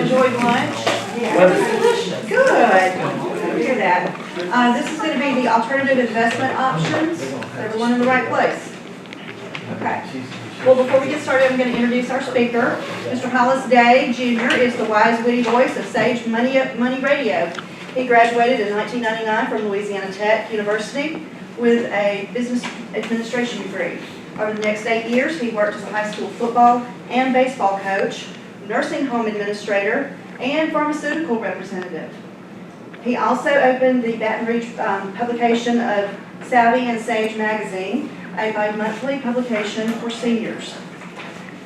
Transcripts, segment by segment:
enjoyed lunch? Yeah, it was delicious. Good. I hear that. This is going to be the alternative investment options. Everyone in the right place? Okay. Well, before we get started, I'm going to introduce our speaker. Mr. Hollis Day, Jr. is the wise, witty voice of Sage Money Radio. He graduated in 1999 from Louisiana Tech University with a business administration degree. Over the next 8 years, he worked as a high school football and baseball coach, nursing home administrator, and pharmaceutical representative. He also opened the Baton Rouge publication of Savvy and Sage magazine, a bi-monthly publication for seniors.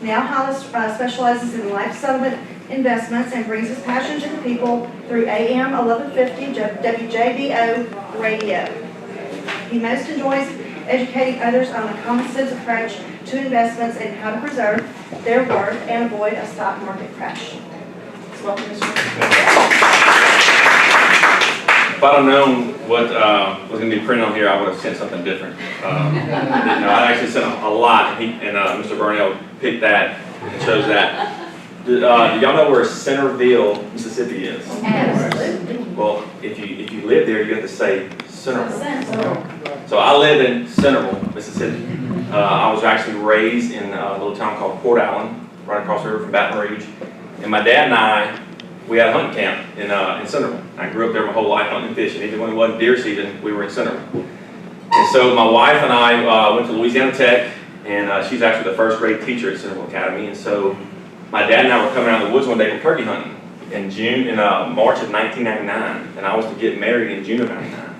Now Hollis specializes in life settlement investments and brings his passion to the people through AM 1150 WJBO radio. He most enjoys educating others on the common sense approach to investments and how to preserve their worth and avoid a stock market crash. So welcome, Mr. If I'd have known what was going to be printed on here, I would have sent something different. I actually sent a lot, and Mr. Burnell picked that and chose that. Do y'all know where Centerville, Mississippi is? Absolutely. Well, if you live there, you have to say Centerville. So I live in Centerville, Mississippi. I was actually raised in a little town called Port Allen, right across the river from Baton Rouge. And my dad and I, we had a hunting camp in Centerville. I grew up there my whole life hunting and fishing. Even when it wasn't deer season, we were in Centerville. And so my wife and I went to Louisiana Tech, and she's actually the first grade teacher at Centerville Academy. And so my dad and I were coming out of the woods one day from turkey hunting in March of 1999, and I was to get married in June of '99.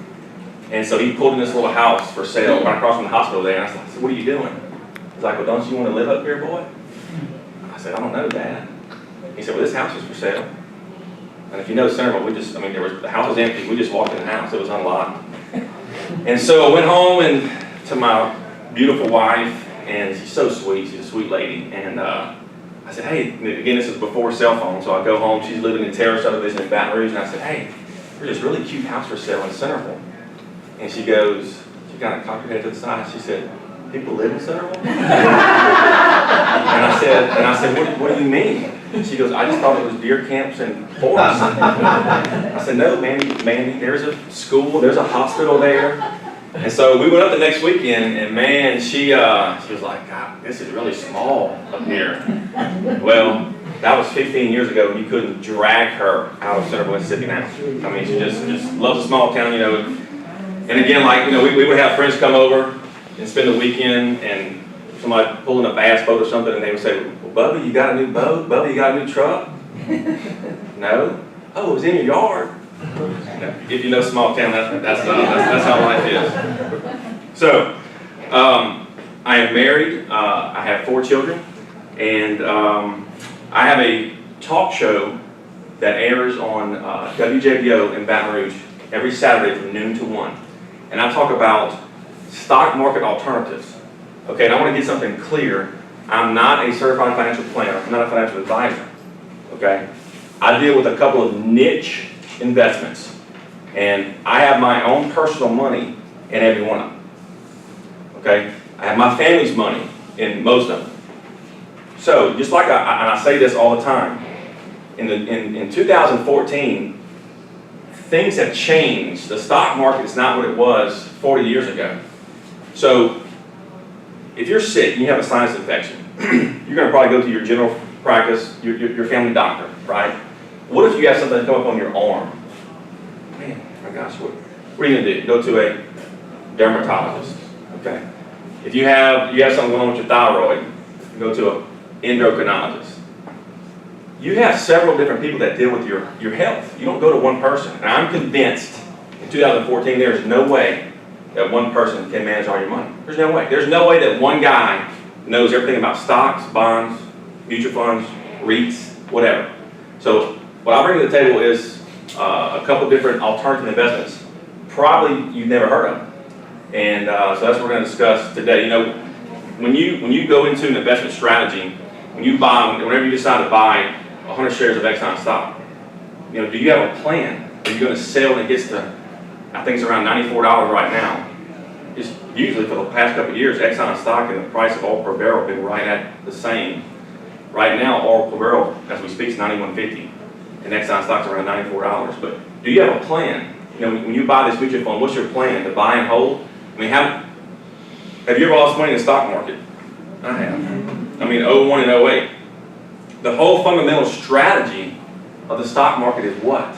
And so he pulled in this little house for sale right across from the hospital there, and I said, "What are you doing?" He's like, "Well, don't you want to live up here, boy?" I said, "I don't know, Dad." He said, "Well, this house is for sale." And if you know Centerville, the house was empty. We just walked in the house; it was unlocked. And so I went home and to my beautiful wife, and she's so sweet. She's a sweet lady, and I said, "Hey," again, this is before cell phone, so I go home. She's living in Terrace subdivision in Baton Rouge, and I said, "Hey, there's this really cute house for sale in Centerville." And she goes, she kind of cocked her head to the side. She said, "People live in Centerville?" and I said, what do you mean?" She goes, "I just thought it was deer camps and forests." I said, "No, Mandy, there's a school, there's a hospital there." And so we went up the next weekend, and man, she was like, "God, this is really small up here." Well, that was 15 years ago, and you couldn't drag her out of Centerville, Mississippi now. I mean, she just loves a small town, And again, we would have friends come over and spend the weekend, and somebody pulling a bass boat or something, and they would say, "Well, Bubba, you got a new boat? Bubba, you got a new truck?" "No." "Oh, it was in your yard." No. If you know small town, that's how life is. So, I am married. I have 4 children, and I have a talk show that airs on WJBO in Baton Rouge every Saturday from noon to 1. And I talk about stock market alternatives. Okay, and I want to get something clear. I'm not a certified financial planner. I'm not a financial advisor. Okay? I deal with a couple of niche investments. And I have my own personal money in every one of them. Okay? I have my family's money in most of them. So, just like and I say this all the time, in 2014, things have changed. The stock market is not what it was 40 years ago. So, if you're sick and you have a sinus infection, you're going to probably go to your general practice, your family doctor, right? What if you have something come up on your arm? Man, my gosh, what are you going to do? Go to a dermatologist, okay? If you have something going on with your thyroid, you go to an endocrinologist. You have several different people that deal with your health. You don't go to one person. And I'm convinced in 2014 there's no way that one person can manage all your money. There's no way. There's no way that one guy knows everything about stocks, bonds, mutual funds, REITs, whatever. So what I bring to the table is a couple different alternative investments probably you've never heard of. And so that's what we're going to discuss today. When you go into an investment strategy, whenever you decide to buy 100 shares of Exxon stock, do you have a plan? Are you going to sell when it gets to, I think it's around $94 right now? Just usually for the past couple of years, Exxon stock and the price of oil per barrel have been right at the same. Right now, oil per barrel, as we speak, is $91.50. and Exxon stock's around $94. But do you have a plan? You know, when you buy this mutual fund, what's your plan? To buy and hold? I mean, have you ever lost money in the stock market? I have. I mean, 01 and 08. The whole fundamental strategy of the stock market is what?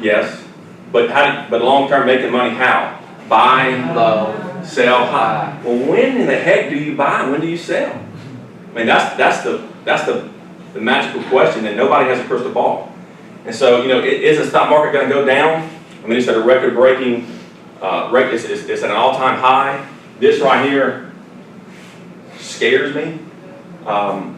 Yes, but long-term making money how? Buy low, sell high. Well, when in the heck do you buy and when do you sell? I mean, that's the magical question, and nobody has a crystal ball. And so, you know, is the stock market going to go down? I mean, it's at a record-breaking, it's at an all-time high. This right here scares me. I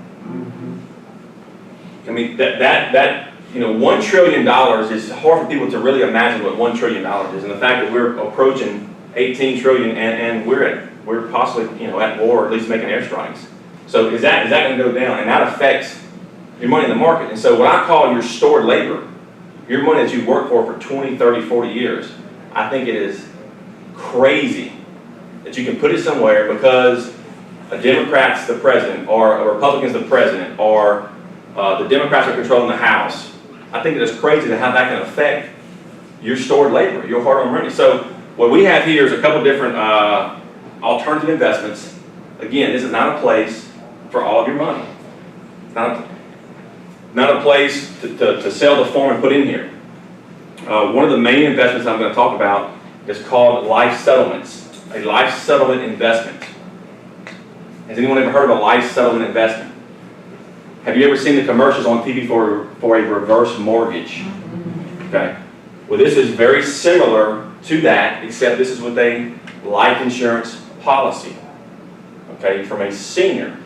mean, that you know, $1 trillion is hard for people to really imagine what $1 trillion is, and the fact that we're approaching 18 trillion and we're possibly, you know, at war, or at least making airstrikes. So is that going to go down? And that affects your money in the market. And so what I call your stored labor, your money that you work for 20, 30, 40 years, I think it is crazy that you can put it somewhere because a Democrat's the president, or a Republican's the president, or the Democrats are controlling the House. I think it is crazy to how that can affect your stored labor, your hard-earned money. So what we have here is a couple different alternative investments. Again, this is not a place for all of your money. It's not a place to sell the form and put in here. One of the main investments I'm going to talk about is called life settlements, a life settlement investment. Has anyone ever heard of a life settlement investment? Have you ever seen the commercials on TV for a reverse mortgage? Okay. Well, this is very similar to that, except this is with a life insurance policy. Okay, from a senior.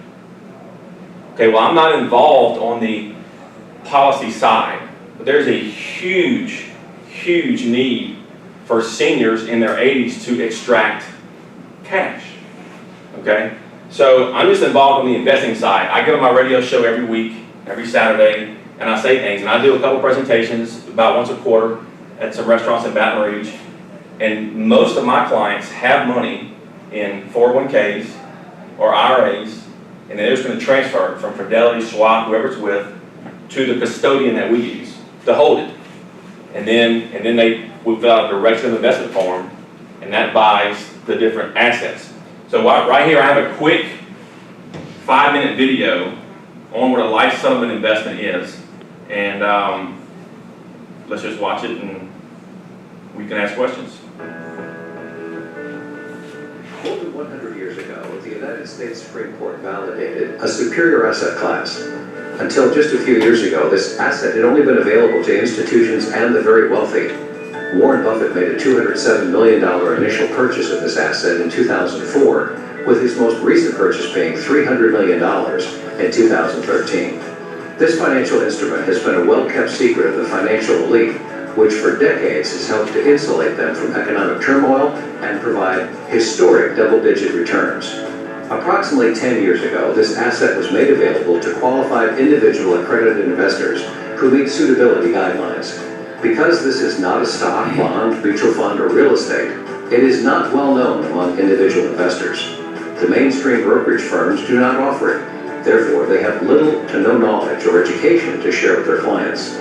Okay, well, I'm not involved on the policy side, but there's a huge, huge need for seniors in their 80s to extract cash. Okay? So I'm just involved on the investing side. I go on my radio show every week, every Saturday, and I say things. And I do a couple presentations about once a quarter at some restaurants in Baton Rouge. And most of my clients have money in 401ks or IRAs, and they're just going to transfer it from Fidelity, Schwab, whoever it's with, to the custodian that we use to hold it. And then we fill out a direction of investment form, and that buys the different assets. So right here I have a quick 5-minute video on what a life settlement investment is. And let's just watch it and we can ask questions. More than 100 years ago, the United States Supreme Court validated a superior asset class. Until just a few years ago, this asset had only been available to institutions and the very wealthy. Warren Buffett made a $207 million initial purchase of this asset in 2004, with his most recent purchase being $300 million in 2013. This financial instrument has been a well-kept secret of the financial elite, which for decades has helped to insulate them from economic turmoil and provide historic double-digit returns. Approximately 10 years ago, this asset was made available to qualified individual accredited investors who meet suitability guidelines. Because this is not a stock, bond, mutual fund, or real estate, it is not well known among individual investors. The mainstream brokerage firms do not offer it. Therefore, they have little to no knowledge or education to share with their clients.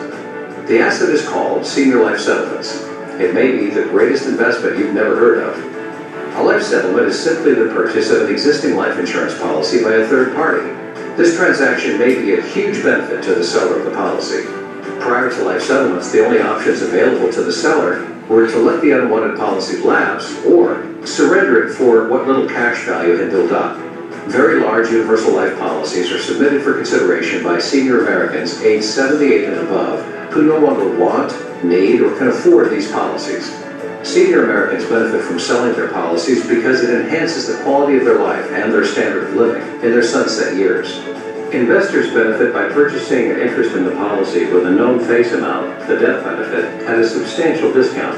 The asset is called Senior Life Settlements. It may be the greatest investment you've never heard of. A life settlement is simply the purchase of an existing life insurance policy by a third party. This transaction may be a huge benefit to the seller of the policy. Prior to life settlements, the only options available to the seller were to let the unwanted policy lapse or surrender it for what little cash value had built up. Very large universal life policies are submitted for consideration by senior Americans aged 78 and above who no longer want, need, or can afford these policies. Senior Americans benefit from selling their policies because it enhances the quality of their life and their standard of living in their sunset years. Investors benefit by purchasing an interest in the policy with a known face amount, the death benefit, at a substantial discount.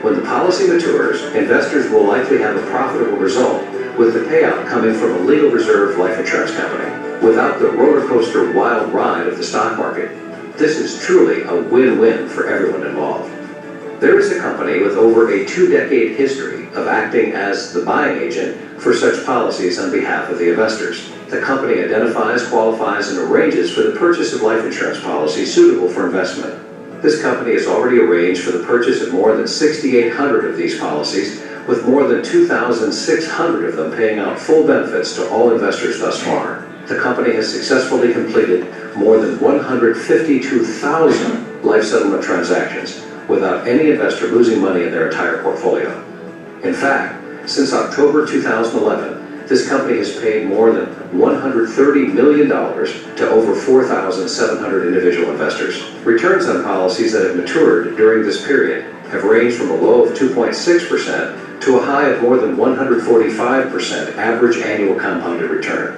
When the policy matures, investors will likely have a profitable result, with the payout coming from a legal reserve life insurance company, without the roller coaster wild ride of the stock market. This is truly a win-win for everyone involved. There is a company with over a 2-decade history of acting as the buying agent for such policies on behalf of the investors. The company identifies, qualifies, and arranges for the purchase of life insurance policies suitable for investment. This company has already arranged for the purchase of more than 6,800 of these policies, with more than 2,600 of them paying out full benefits to all investors thus far. The company has successfully completed more than 152,000 life settlement transactions without any investor losing money in their entire portfolio. In fact, since October 2011, this company has paid more than $130 million to over 4,700 individual investors. Returns on policies that have matured during this period have ranged from a low of 2.6% to a high of more than 145% average annual compounded return.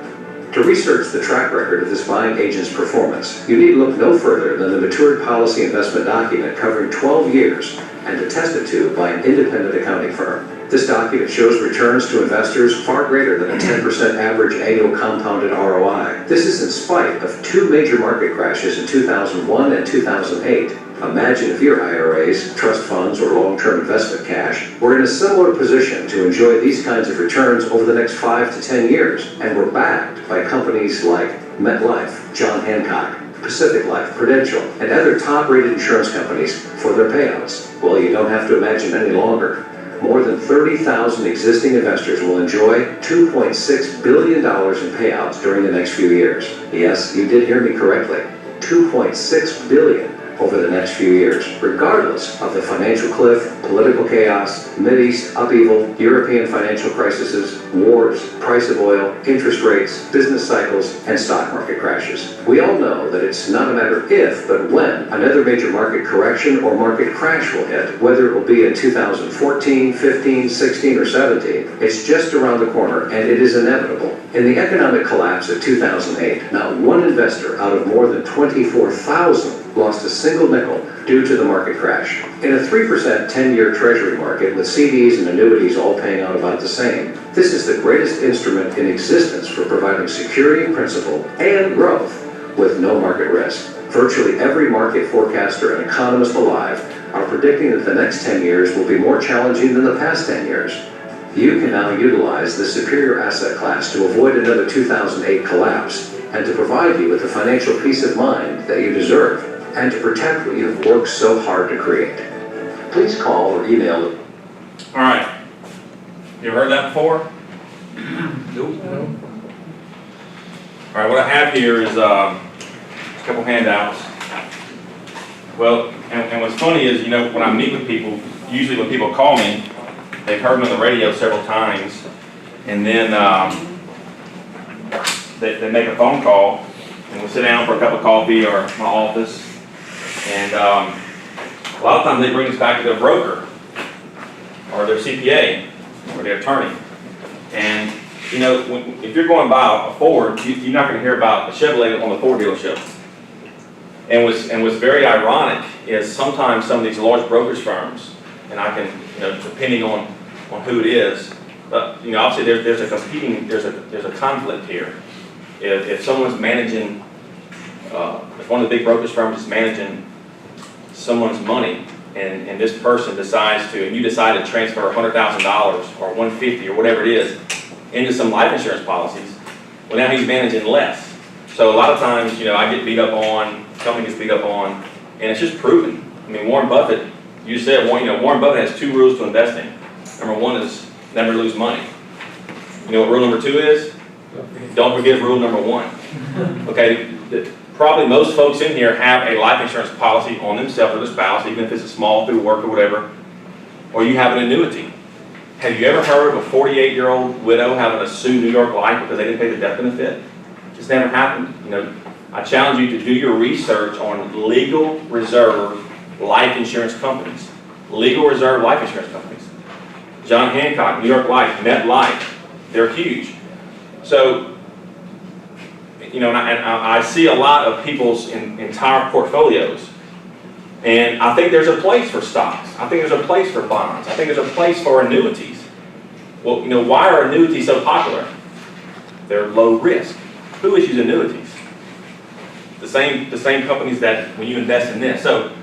To research the track record of this buying agent's performance, you need look no further than the matured policy investment document covering 12 years and attested to by an independent accounting firm. This document shows returns to investors far greater than a 10% average annual compounded ROI. This is in spite of 2 major market crashes in 2001 and 2008. Imagine if your IRAs, trust funds, or long-term investment cash were in a similar position to enjoy these kinds of returns over the next 5 to 10 years and were backed by companies like MetLife, John Hancock, Pacific Life, Prudential, and other top-rated insurance companies for their payouts. Well, you don't have to imagine any longer. More than 30,000 existing investors will enjoy $2.6 billion in payouts during the next few years. Yes, you did hear me correctly. $2.6 billion over the next few years, regardless of the financial cliff, political chaos, Mideast upheaval, European financial crises, wars, price of oil, interest rates, business cycles, and stock market crashes. We all know that it's not a matter if, but when another major market correction or market crash will hit, whether it will be in 2014, 15, 16, or 17. It's just around the corner, and it is inevitable. In the economic collapse of 2008, not one investor out of more than 24,000 lost a single nickel due to the market crash. In a 3% 10-year treasury market with CDs and annuities all paying out about the same, this is the greatest instrument in existence for providing security in principle and growth with no market risk. Virtually every market forecaster and economist alive are predicting that the next 10 years will be more challenging than the past 10 years. You can now utilize this superior asset class to avoid another 2008 collapse and to provide you with the financial peace of mind that you deserve, and to protect what you've worked so hard to create. Please call or email. All right. You ever heard that before? Nope. All right, what I have here is a couple handouts. Well, and what's funny is, you know, when I meet with people, usually when people call me, they've heard me on the radio several times, and then they make a phone call, and we'll sit down for a cup of coffee or my office. And a lot of times they bring us back to their broker or their CPA or their attorney. And you know, if you're going to buy a Ford, you're not going to hear about a Chevrolet on the Ford dealership. And what's very ironic is sometimes some of these large brokerage firms, and I can, you know, depending on who it is, but you know, obviously there's a conflict here. If someone's managing, if one of the big brokerage firms is managing someone's money, and this person decides to, and you decide to transfer $100,000 or $150 or whatever it is into some life insurance policies, well, now he's managing less. So a lot of times, you know, I get beat up on, company gets beat up on, and it's just proven. I mean, Warren Buffett, you said, you know, Warren Buffett has 2 rules to investing. Number 1 is never lose money. You know what rule number 2 is? Don't forget rule number 1. Okay, probably most folks in here have a life insurance policy on themselves or their spouse, even if it's a small through work or whatever, or you have an annuity. Have you ever heard of a 48-year-old widow having to sue New York Life because they didn't pay the death benefit? It's never happened. You know, I challenge you to do your research on legal reserve life insurance companies. Legal reserve life insurance companies. John Hancock, New York Life, MetLife, they're huge. So, you know, and I see a lot of people's entire portfolios, and I think there's a place for stocks. I think there's a place for bonds. I think there's a place for annuities. Well, you know, why are annuities so popular? They're low risk. Who issues annuities? The same companies that when you invest in this. So,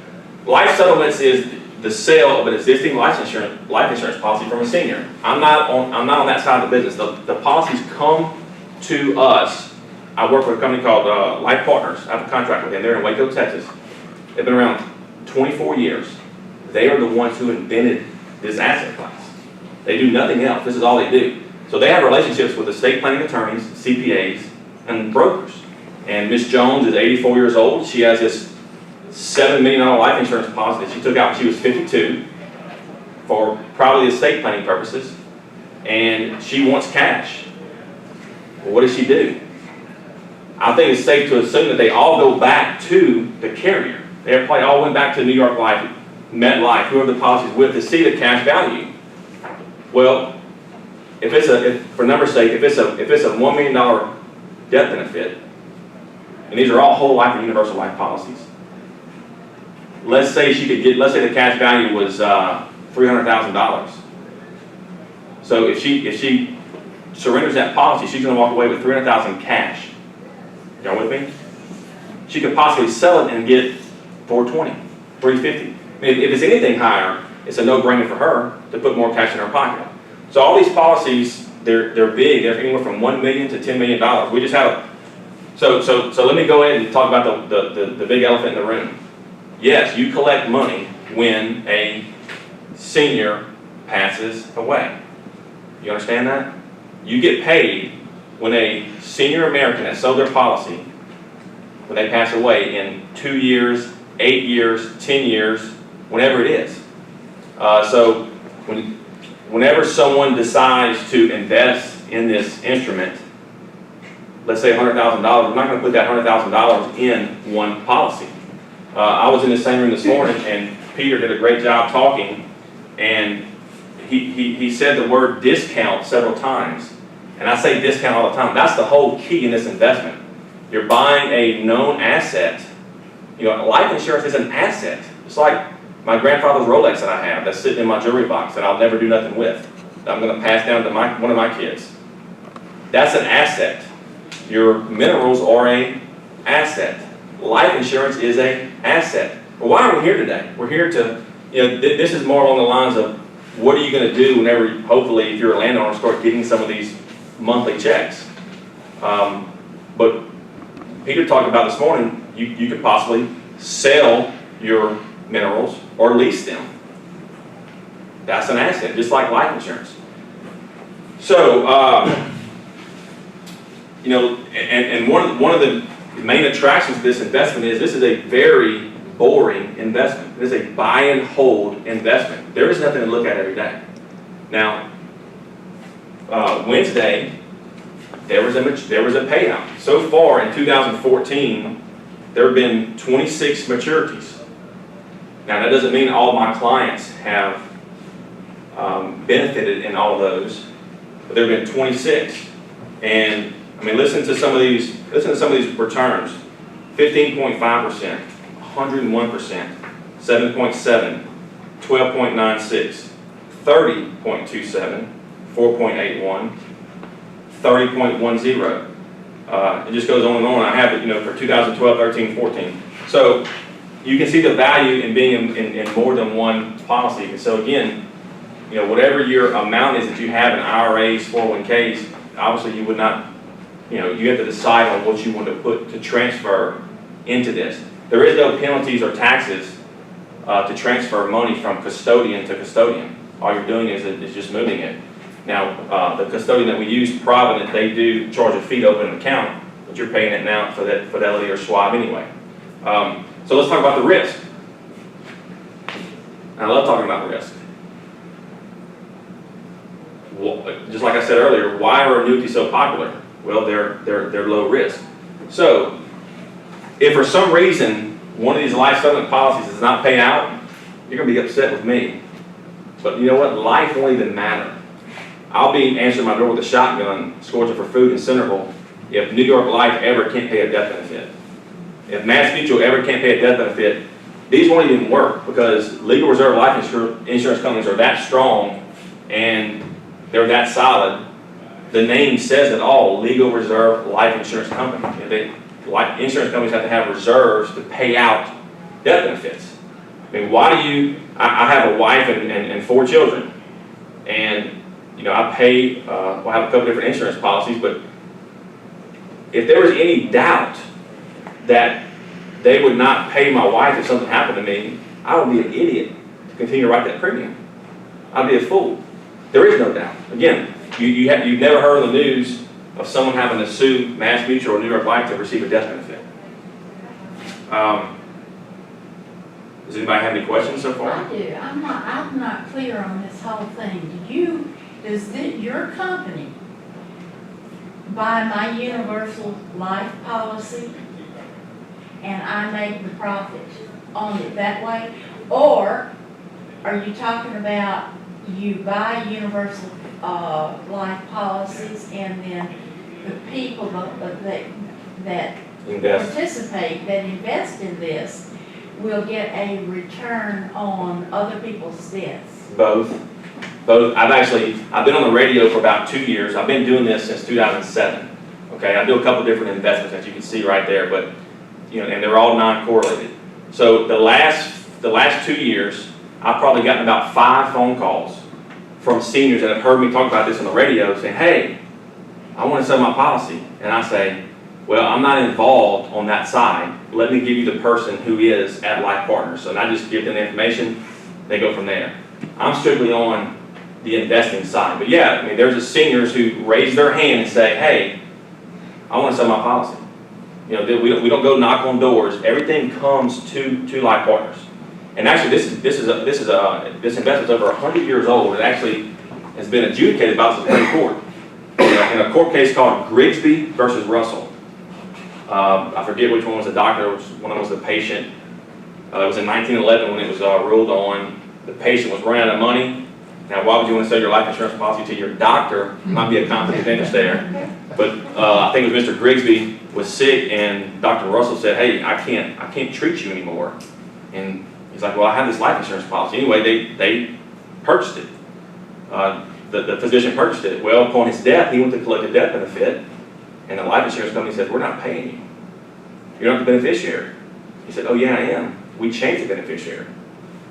life settlements is, the sale of an existing life insurance policy from a senior. I'm not on that side of the business. The policies come to us. I work with a company called Life Partners. I have a contract with them. They're in Waco, Texas. They've been around 24 years. They are the ones who invented this asset class. They do nothing else. This is all they do. So they have relationships with estate planning attorneys, CPAs, and brokers. And Miss Jones is 84 years old. She has this $7 million life insurance policy that she took out when she was 52 for probably estate planning purposes. And she wants cash. Well, what does she do? I think it's safe to assume that they all go back to the carrier. They probably all went back to New York Life, MetLife, whoever the policy's with, to see the cash value. Well, for number's sake, if it's a $1 million death benefit, and these are all whole life and universal life policies, let's say the cash value was $300,000. So if she surrenders that policy, she's going to walk away with $300,000 cash. Y'all with me? She could possibly sell it and get $420, $350. I mean, if it's anything higher, it's a no-brainer for her to put more cash in her pocket. So all these policies, they're big. They're anywhere from $1 million to $10 million. We just have so let me go ahead and talk about the big elephant in the room. Yes, you collect money when a senior passes away. You understand that? You get paid when a senior American that sold their policy, when they pass away in 2 years, 8 years, 10 years, whenever it is. So whenever someone decides to invest in this instrument, let's say $100,000, we're not going to put that $100,000 in one policy. I was in the same room this morning, and Peter did a great job talking, and he said the word discount several times. And I say discount all the time. That's the whole key in this investment. You're buying a known asset. You know, life insurance is an asset. It's like my grandfather's Rolex that I have that's sitting in my jewelry box that I'll never do nothing with, that I'm going to pass down to one of my kids. That's an asset. Your minerals are an asset. Life insurance is an asset. Well, why are we here today? We're here to, this is more along the lines of what are you going to do whenever, hopefully, if you're a landowner, start getting some of these monthly checks. But Peter talked about this morning, you could possibly sell your minerals or lease them. That's an asset, just like life insurance. So, and one of the main attractions to this investment is this is a very boring investment. It is a buy and hold investment. There is nothing to look at every day. Now, Wednesday, there was a payout. So far in 2014, there have been 26 maturities. Now, that doesn't mean all my clients have benefited in all of those, but there have been 26. And I mean, listen to some of these returns: 15.5%, 101%, 7.7, 12.96, 30.27, 4.81, 30.10. It just goes on and on. I have it, for 2012, 13, 14. So you can see the value in being in more than one policy. And so again, whatever your amount is that you have in IRAs, 401ks, obviously you would not, you have to decide on what you want to transfer into this. There is no penalties or taxes to transfer money from custodian to custodian. All you're doing is just moving it. Now, the custodian that we use, Provident, they do charge a fee to open an account, but you're paying it now for that Fidelity or Schwab anyway. So let's talk about the risk. I love talking about risk. Well, just like I said earlier, why are annuities so popular? Well, they're low risk. So, if for some reason one of these life settlement policies does not pay out, you're going to be upset with me. But you know what? Life won't even matter. I'll be answering my door with a shotgun, scorching for food in Centerville, if New York Life ever can't pay a death benefit. If Mass Mutual ever can't pay a death benefit, these won't even work because legal reserve life insurance companies are that strong and they're that solid. The name says it all, legal reserve life insurance company. Insurance companies have to have reserves to pay out death benefits. I mean, why do you, I have a wife and 4 children, and, you know, I pay, well, I have a couple different insurance policies, but if there was any doubt that they would not pay my wife if something happened to me, I would be an idiot to continue to write that premium. I'd be a fool. There is no doubt. Again, you've never heard on the news of someone having to sue Mass Mutual or New York Life to receive a death benefit. Does anybody have any questions so far? I do. I'm not clear on this whole thing. Does your company buy my universal life policy and I make the profit on it that way? Or are you talking about you buy universal life policies and then the people that Invest. participate, that invest in this, will get a return on other people's deaths? Both. I've been on the radio for about 2 years. I've been doing this since 2007. Okay, I do a couple different investments that you can see right there, but, you know, and they're all non-correlated. So the last 2 years, I've probably gotten about 5 phone calls from seniors that have heard me talk about this on the radio saying, hey, I want to sell my policy. And I say, well, I'm not involved on that side. Let me give you the person who is at Life Partners. So I just give them the information, they go from there. I'm strictly on the investing side. But yeah, I mean, there's just seniors who raise their hand and say, hey, I want to sell my policy. You know, we don't go knock on doors. Everything comes to Life Partners. And actually, this investment's over 100 years old. It actually has been adjudicated by the Supreme Court in a court case called Grigsby versus Russell. I forget which one was the doctor, one of them was the patient. It was in 1911 when it was ruled on. The patient was running out of money. Now, why would you want to sell your life insurance policy to your doctor? Might be a conflict of interest there. But I think it was Mr. Grigsby was sick, and Dr. Russell said, hey, I can't treat you anymore. And he's like, well, I have this life insurance policy. Anyway, they purchased it. The physician purchased it. Well, upon his death, he went to collect a death benefit, and the life insurance company said, we're not paying you. You're not the beneficiary. He said, oh yeah, I am. We changed the beneficiary.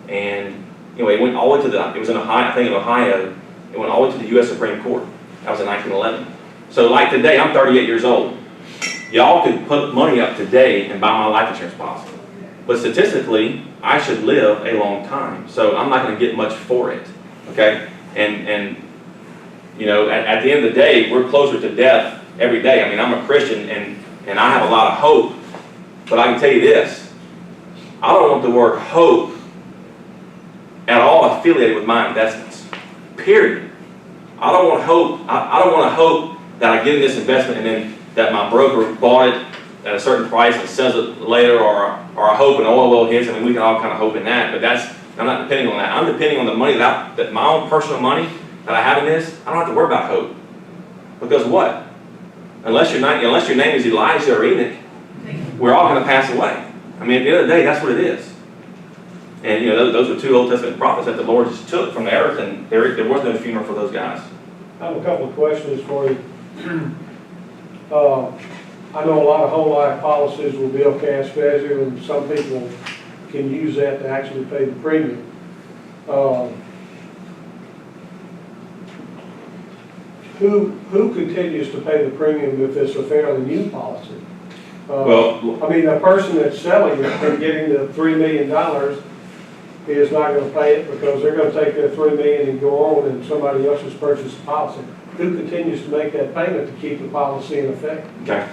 And anyway, it went all the way to it was in Ohio, I think in Ohio, it went all the way to the U.S. Supreme Court. That was in 1911. So like today, I'm 38 years old. Y'all could put money up today and buy my life insurance policy. But statistically, I should live a long time. So I'm not going to get much for it, okay? And you know, at the end of the day, we're closer to death every day. I mean, I'm a Christian and I have a lot of hope. But I can tell you this, I don't want the word hope at all affiliated with my investments, period. I don't want hope. I don't want to hope that I get in this investment and then that my broker bought it at a certain price and sells it later, or I hope an oil well hits. I mean, we can all kind of hope in that, but I'm not depending on that. I'm depending on the money that my own personal money that I have in this. I don't have to worry about hope. Because what? Unless your name is Elijah or Enoch, we're all going to pass away. I mean, at the end of the day, that's what it is. And you know, those were 2 Old Testament prophets that the Lord just took from the earth, and there was no funeral for those guys. I have a couple of questions for you. I know a lot of whole life policies will bill cash value, and some people can use that to actually pay the premium. Who continues to pay the premium if it's a fairly new policy? Well, I mean, the person that's selling it and getting the $3 million is not going to pay it because they're going to take their $3 million and go on, and somebody else has purchased the policy. Who continues to make that payment to keep the policy in effect? okay.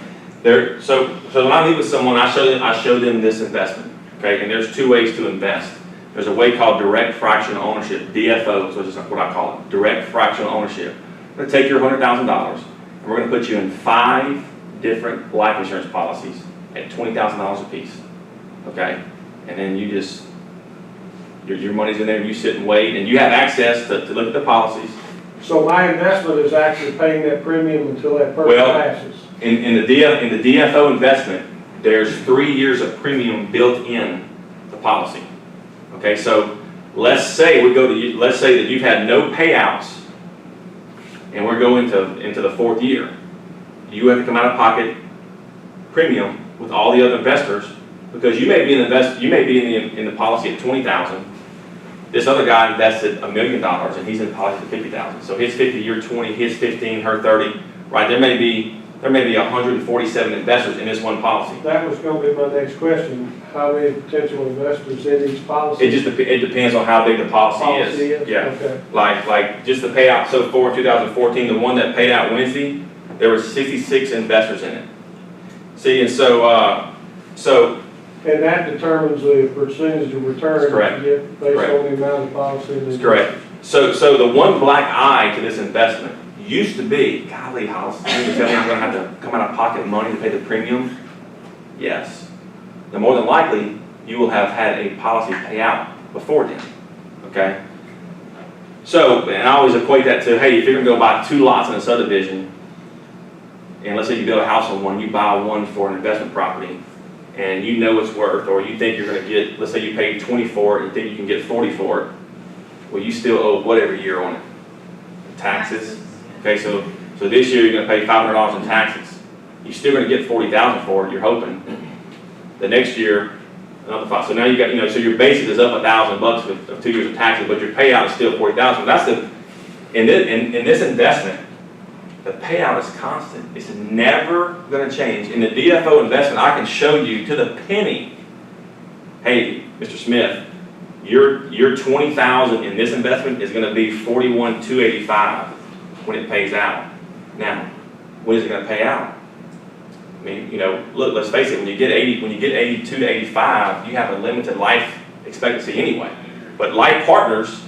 So when I meet with someone, I show them this investment. Okay, and there's 2 ways to invest. There's a way called direct fractional ownership, DFO, which is what I call it, direct fractional ownership. We're going to take your $100,000 and we're going to put you in 5 different life insurance policies at $20,000 a piece. Okay, and then you just your money's in there, and you sit and wait, and you have access to look at the policies. So my investment is actually paying that premium until that person passes. In the DFO investment, there's 3 years of premium built in the policy. Okay, so let's say that you've had no payouts, and we're going into the 4th year. You have to come out of pocket premium with all the other investors Because you may be in the policy at 20,000. This other guy invested $1 million and he's in the policy at 50,000. So his 50, you're 20, his 15, her 30, right? There may be 147 investors in this one policy. That was gonna be my next question. How many potential investors in each policy? It depends on how big the policy is. Yeah. Okay. Like just the payout so far in 2014, the one that paid out Wednesday, there were 66 investors in it. See, and so And that determines the percentage of return That's correct. that you get based Correct. on the amount of policy. that's correct. So the one black eye to this investment used to be, golly, Hollis, you mean to tell me I'm gonna have to come out of pocket money to pay the premium? Yes. Now, more than likely, you will have had a policy pay out before then, okay? So, and I always equate that to, hey, if you're gonna go buy 2 lots in a subdivision, and let's say you build a house on one, you buy one for an investment property, and you know it's worth, or you think you're gonna get, let's say you paid 20 for it, you think you can get 40 for it, well, you still owe what every year on it? Taxes. Okay, so this year you're gonna pay $500 in taxes. You're still gonna get 40,000 for it, you're hoping. The next year, another 5. So now you got, so your basis is up $1,000 of 2 years of taxes, but your payout is still 40,000. That's in this investment, the payout is constant. It's never gonna change. In the DFO investment, I can show you to the penny, hey, Mr. Smith, your 20,000 in this investment is gonna be 41,285 when it pays out. Now, when is it gonna pay out? I mean, look, let's face it, when you get 82 to 85, you have a limited life expectancy anyway. But life partners,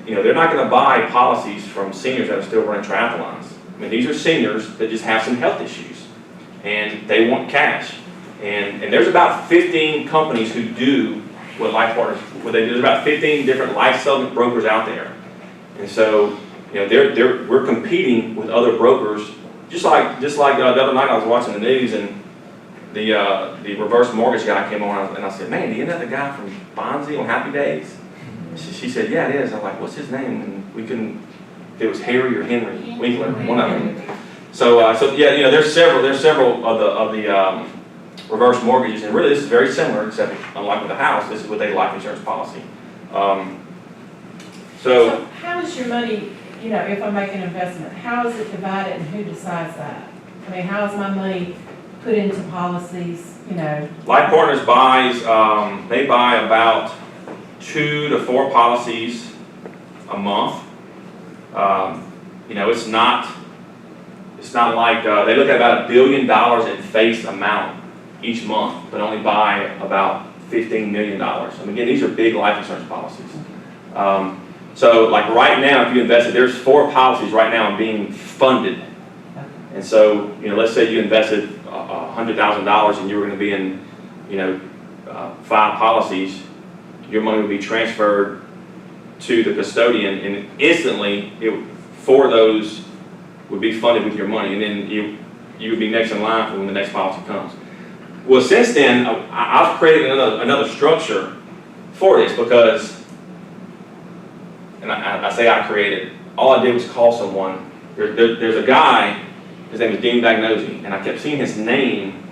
they're not gonna buy policies from seniors that are still running triathlons. I mean, these are seniors that just have some health issues and they want cash. And there's about 15 companies who do what life partners, there's about 15 different life settlement brokers out there. And so, we're competing with other brokers, just like the other night I was watching the news and the reverse mortgage guy came on and I said, man, do you know the guy from Bonzi on Happy Days? She said, yeah, it is. I'm like, what's his name? And we couldn't, if it was Harry or Henry Winkler, one of them. So yeah, there's several of the reverse mortgages, and really this is very similar, except unlike with the house, this is with a life insurance policy. So how is your money, if I make an investment, how is it divided and who decides that? I mean, how is my money put into policies, Life Partners buys, they buy about 2 to 4 policies a month. It's not like, they look at about $1 billion in face amount each month, but only buy about $15 million. I mean, again, these are big life insurance policies. So like right now, if you invested, there's 4 policies right now being funded. And so, let's say you invested $100,000 and you were going to be in, 5 policies, your money would be transferred to the custodian, and instantly, 4 of those would be funded with your money, and then you would be next in line for when the next policy comes. Well, since then, I've created another structure for this because, and I say I created, all I did was call someone. There's a guy, his name is Dean Bagnosi, and I kept seeing his name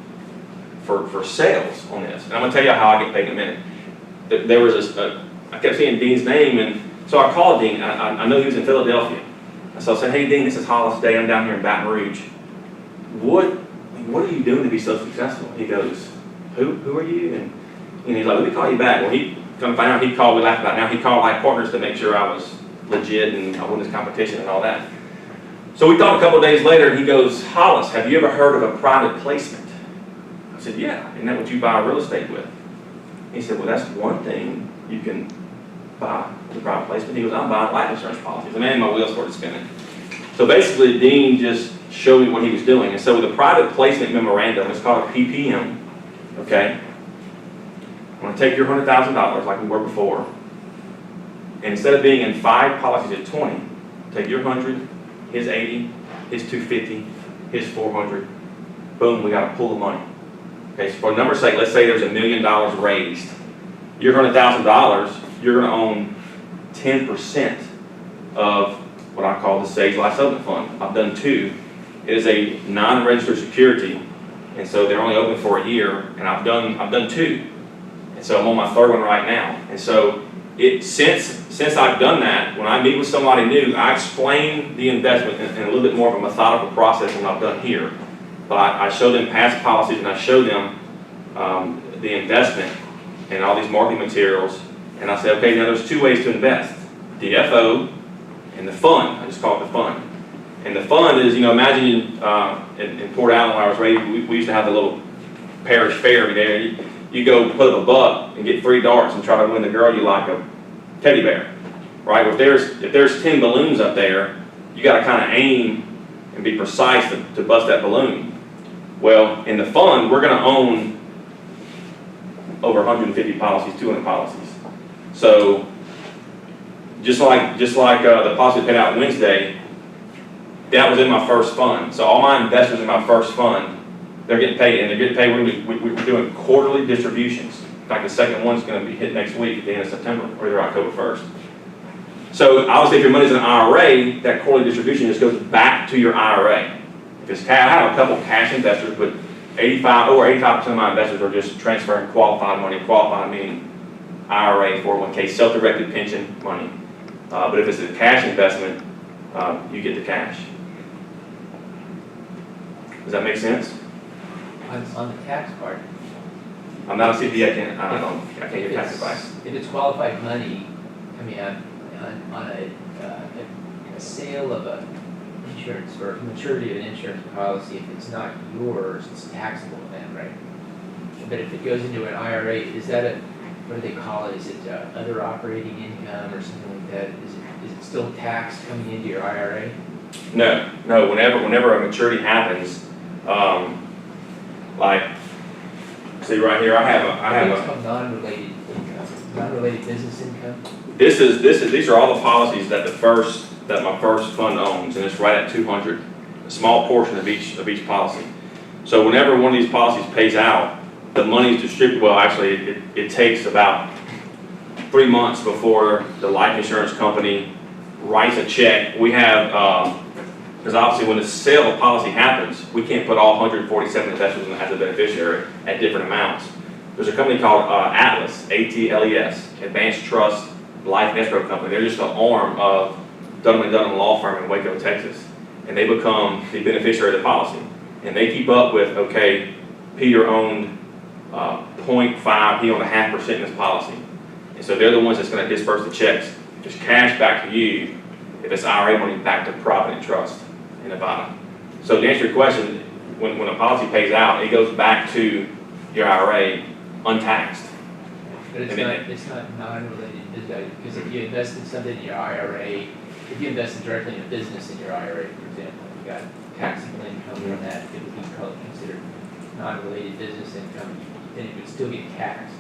for sales on this. And I'm going to tell you how I get paid in a minute. There was I kept seeing Dean's name, and so I called Dean. I know he was in Philadelphia. So I said, hey, Dean, this is Hollis Day. I'm down here in Baton Rouge. What are you doing to be so successful? He goes, who are you? And he's like, let me call you back. Well, he come find out we laughed about it now. He called Life Partners to make sure I was legit and I won this competition and all that. So we talked a couple of days later, and he goes, Hollis, have you ever heard of a private placement? I said, yeah. Isn't that what you buy real estate with? He said, well, that's one thing you can buy the private placement. He goes, I'm buying life insurance policies. And man, my wheels started spinning. So basically, Dean just showed me what he was doing. And so with a private placement memorandum, it's called a PPM, okay? I'm going to take your $100,000 like we were before, and instead of being in 5 policies at 20, take your 100, his 80, his 250, his 400. Boom, we got a pool of money. Okay, so for number's sake, let's say there's $1 million raised. Your $100,000, you're going to own 10% of what I call the Sage Life Settlement Fund. I've done 2. It is a non-registered security And so they're only open for a year, and I've done 2. And so I'm on my 3rd one right now. And so since I've done that, when I meet with somebody new, I explain the investment in a little bit more of a methodical process than I've done here. But I show them past policies, and I show them the investment and all these marketing materials. And I say, okay, now there's 2 ways to invest: the FO and the fund. I just call it the fund. And the fund is, imagine in Port Allen where I was raised, we used to have the little parish fair every day. You go put up a buck and get 3 darts and try to win the girl you like a teddy bear, right? If there's 10 balloons up there, you got to kind of aim and be precise to bust that balloon. Well, in the fund, we're going to own over 150 policies, 200 policies. So just like the policy paid out Wednesday, that was in my first fund. So all my investors in my first fund, they're getting paid, and they're getting paid. We're doing quarterly distributions. In fact, the second one's going to be hit next week at the end of September, or either October 1st. So obviously, if your money's in an IRA, that quarterly distribution just goes back to your IRA. If it's cash, I have a couple cash investors, but over 85% of my investors are just transferring qualified money. Qualified meaning IRA, 401k, self-directed pension money. But if it's a cash investment, you get the cash. Does that make sense? On the tax part, I'm not a CPA, I can't give tax advice. if it's qualified money, I mean, on a sale of a insurance or maturity of an insurance policy, if it's not yours, it's taxable then, right? But if it goes into an IRA, is that what do they call it? Is it other operating income or something like that? Is it still taxed coming into your IRA? No. Whenever a maturity happens, like, see right here, I have It's called non-related income, non-related business income. These are all the policies that my first fund owns, and it's right at 200, a small portion of each policy. So whenever one of these policies pays out, the money is distributed. Well, actually, it takes about 3 months before the life insurance company writes a check. We have, because obviously when the sale of policy happens, we can't put all 147 investors as a beneficiary at different amounts. There's a company called Atlas, ATLES, Advanced Trust Life and Escrow Company. They're just an arm of Dunham & Dunham law firm in Waco, Texas. And they become the beneficiary of the policy. And they keep up with, okay, Peter owned 0.5, he owned 0.5% in this policy. And so they're the ones that's going to disperse the checks, just cash back to you, if it's IRA money back to Provident Trust in Nevada. So to answer your question, when a policy pays out, it goes back to your IRA untaxed. But it's not non-related, because if you invest in something in your IRA, if you invested directly in a business in your IRA, for example, you got taxable income from that, it would be considered non-related business income, then it would still get taxed.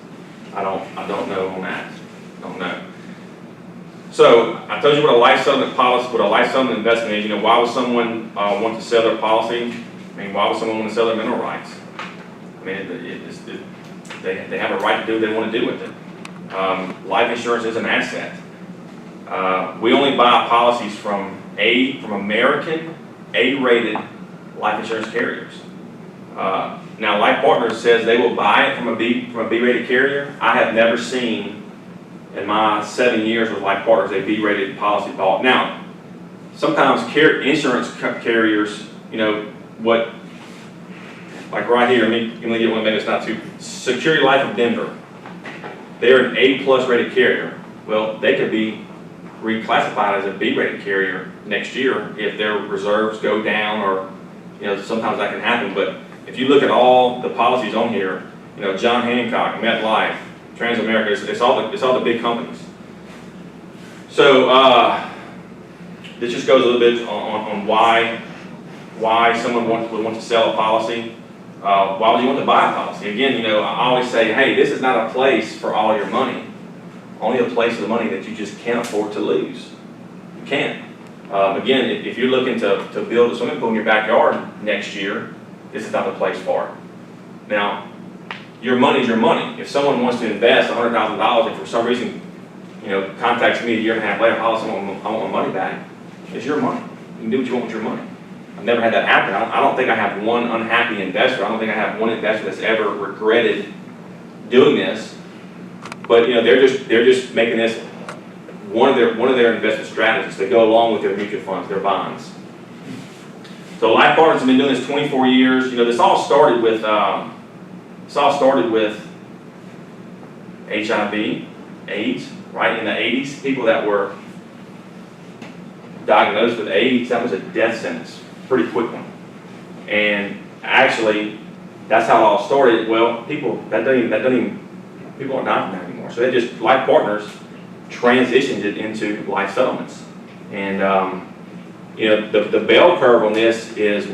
I don't know on that. Don't know. So I told you what a life settlement policy, what a life settlement investment is. Why would someone want to sell their policy? I mean, why would someone want to sell their mineral rights? I mean, they have a right to do what they want to do with it. Life insurance is an asset. We only buy policies from American A-rated life insurance carriers. Now, Life Partners says they will buy it from a B-rated carrier. I have never seen in my 7 years with Life Partners a B-rated policy bought. Now, sometimes insurance carriers, like right here, let me get one maybe it's not too. Security Life of Denver, they're an A+ rated carrier. Well, they could be reclassified as a B-rated carrier next year if their reserves go down, or sometimes that can happen. But if you look at all the policies on here, John Hancock, MetLife, Transamerica, it's all the big companies. So this just goes a little bit on why someone would want to sell a policy. Why would you want to buy a policy? Again, I always say, hey, this is not a place for all your money. Only a place for the money that you just can't afford to lose. You can't. Again, if you're looking to build a swimming pool in your backyard next year, this is not the place for it. Now, your money's your money. If someone wants to invest $100,000 and for some reason, contacts me a year and a half later, I want my money back, it's your money. You can do what you want with your money. I've never had that happen. I don't think I have one unhappy investor. I don't think I have one investor that's ever regretted doing this. But they're just making this one of their investment strategies to go along with their mutual funds, their bonds. So Life Partners have been doing this 24 years. This all started with HIV, AIDS, right? In the 80s, people that were diagnosed with AIDS, that was a death sentence, pretty quick one. And actually, that's how it all started. Well, people aren't dying from that anymore. So Life Partners transitioned it into life settlements. And the bell curve on this is,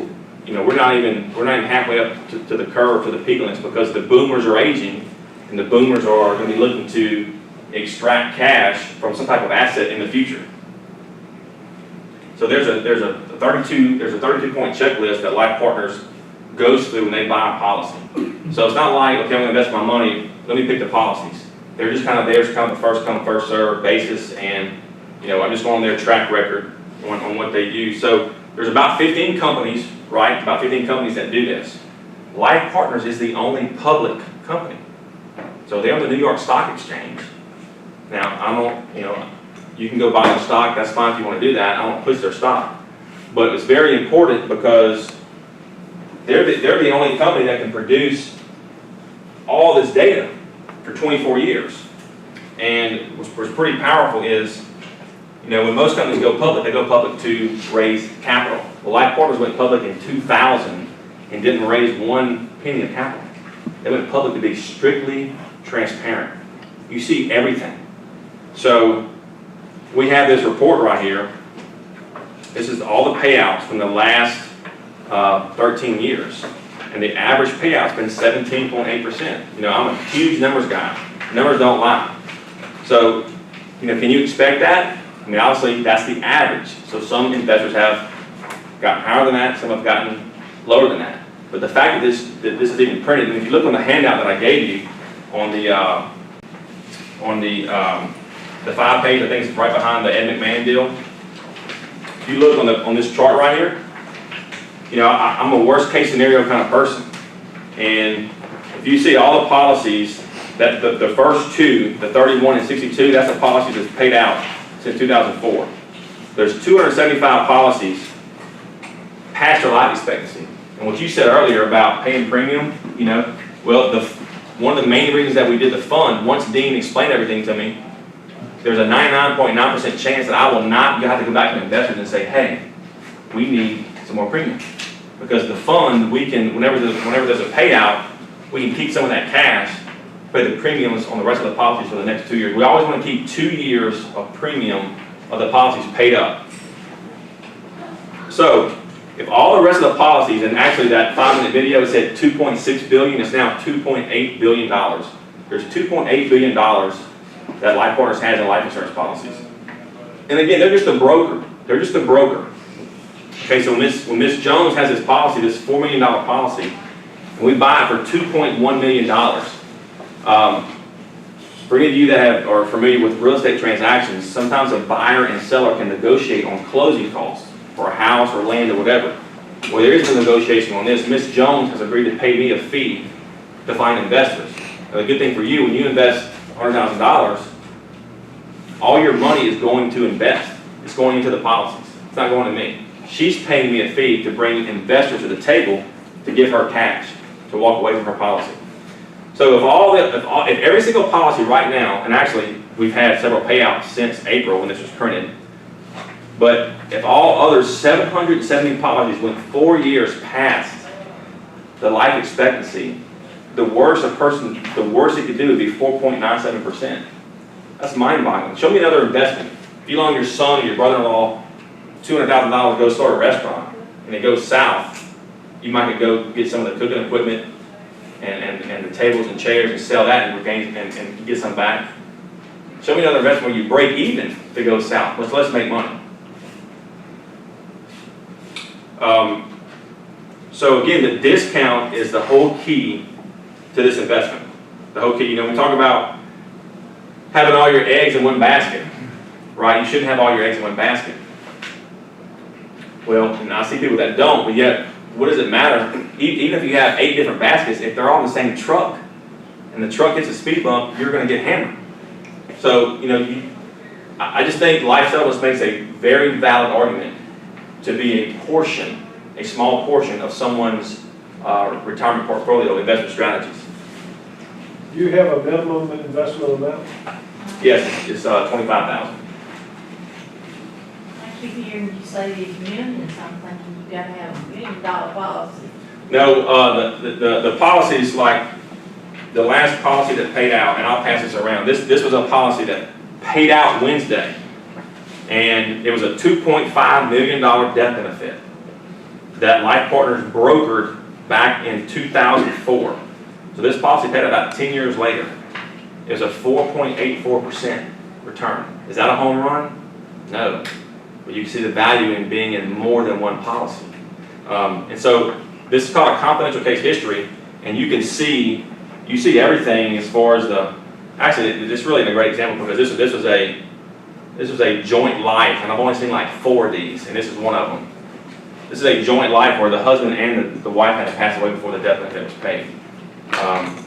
we're not even halfway up to the curve, to the peak on this, because the boomers are aging, and the boomers are going to be looking to extract cash from some type of asset in the future. So there's a 32-point checklist that Life Partners goes through when they buy a policy. So it's not like, okay, I'm going to invest my money, let me pick the policies. They're just kind of there, kind of the first come, first served basis, and I'm just going on their track record on what they do. So there's about 15 companies, right? About 15 companies that do this. Life Partners is the only public company. So they're on the New York Stock Exchange. Now, you can go buy their stock, that's fine if you want to do that. I don't push their stock. But it's very important because they're the only company that can produce all this data for 24 years. And what's pretty powerful is, when most companies go public, they go public to raise capital. Well, Life Partners went public in 2000 and didn't raise one penny of capital. They went public to be strictly transparent. You see everything. So we have this report right here. This is all the payouts from the last 13 years. And the average payout's been 17.8%. I'm a huge numbers guy. Numbers don't lie. So, can you expect that? Obviously, that's the average. So some investors have gotten higher than that, some have gotten lower than that. But the fact that this is even printed, and if you look on the handout that I gave you on the 5-page, I think it's right behind the Ed McMahon deal. If you look on this chart right here, I'm a worst case scenario kind of person. And if you see all the policies, that the first two, the 31 and 62, that's a policy that's paid out since 2004. There's 275 policies past their life expectancy. And what you said earlier about paying premium, well, one of the main reasons that we did the fund, once Dean explained everything to me, there's a 99.9% chance that I will not have to go back to investors and say, hey, we need some more premium. Because the fund, we can, whenever there's a payout, we can keep some of that cash, pay the premiums on the rest of the policies for the next 2 years. We always want to keep 2 years of premium of the policies paid up. So, if all the rest of the policies, and actually that 5-minute video said $2.6 billion, it's now $2.8 billion. There's $2.8 billion that Life Partners has in life insurance policies. And again, they're just a broker. They're just a broker. Okay, so when Ms. Jones has this policy, this $4 million policy, and we buy it for $2.1 million. For any of you that are familiar with real estate transactions, sometimes a buyer and seller can negotiate on closing costs for a house or land or whatever. Well, there is a negotiation on this. Ms. Jones has agreed to pay me a fee to find investors. And the good thing for you, when you invest $100,000, all your money is going to invest. It's going into the policies. It's not going to me. She's paying me a fee to bring investors to the table to give her cash to walk away from her policy. So if every single policy right now, and actually we've had several payouts since April when this was printed, but if all other 770 policies went 4 years past the life expectancy, the worst it could do would be 4.97%. That's mind-boggling. Show me another investment. If you loan your son or your brother-in-law $200,000 to go start a restaurant, and it goes south, you might go get some of the cooking equipment and the tables and chairs and sell that and get some back. Show me another investment where you break even if it goes south. Let's make money. So again, the discount is the whole key to this investment. The whole key, we talk about having all your eggs in one basket, right? You shouldn't have all your eggs in one basket. Well, and I see people that don't, but yet, what does it matter? Even if you have 8 different baskets, if they're all in the same truck, and the truck hits a speed bump, you're gonna get hammered. So, I just think life settlements makes a very valid argument to be a small portion of someone's retirement portfolio investment strategies. Do you have a minimum investment amount? Yes, it's 25,000. I keep hearing you say these millions, I'm thinking you gotta have $1 million policy. No, the policies, like the last policy that paid out, and I'll pass this around, this was a policy that paid out Wednesday, and it was a $2.5 million death benefit that Life Partners brokered back in 2004. So this policy paid out about 10 years later. It was a 4.84% return. Is that a home run? No. But you can see the value in being in more than one policy. And so this is called a confidential case history, and you see everything as far as actually this is really a great example because this was a joint life, and I've only seen like 4 of these, and this is one of them. This is a joint life where the husband and the wife had to pass away before the death benefit was paid.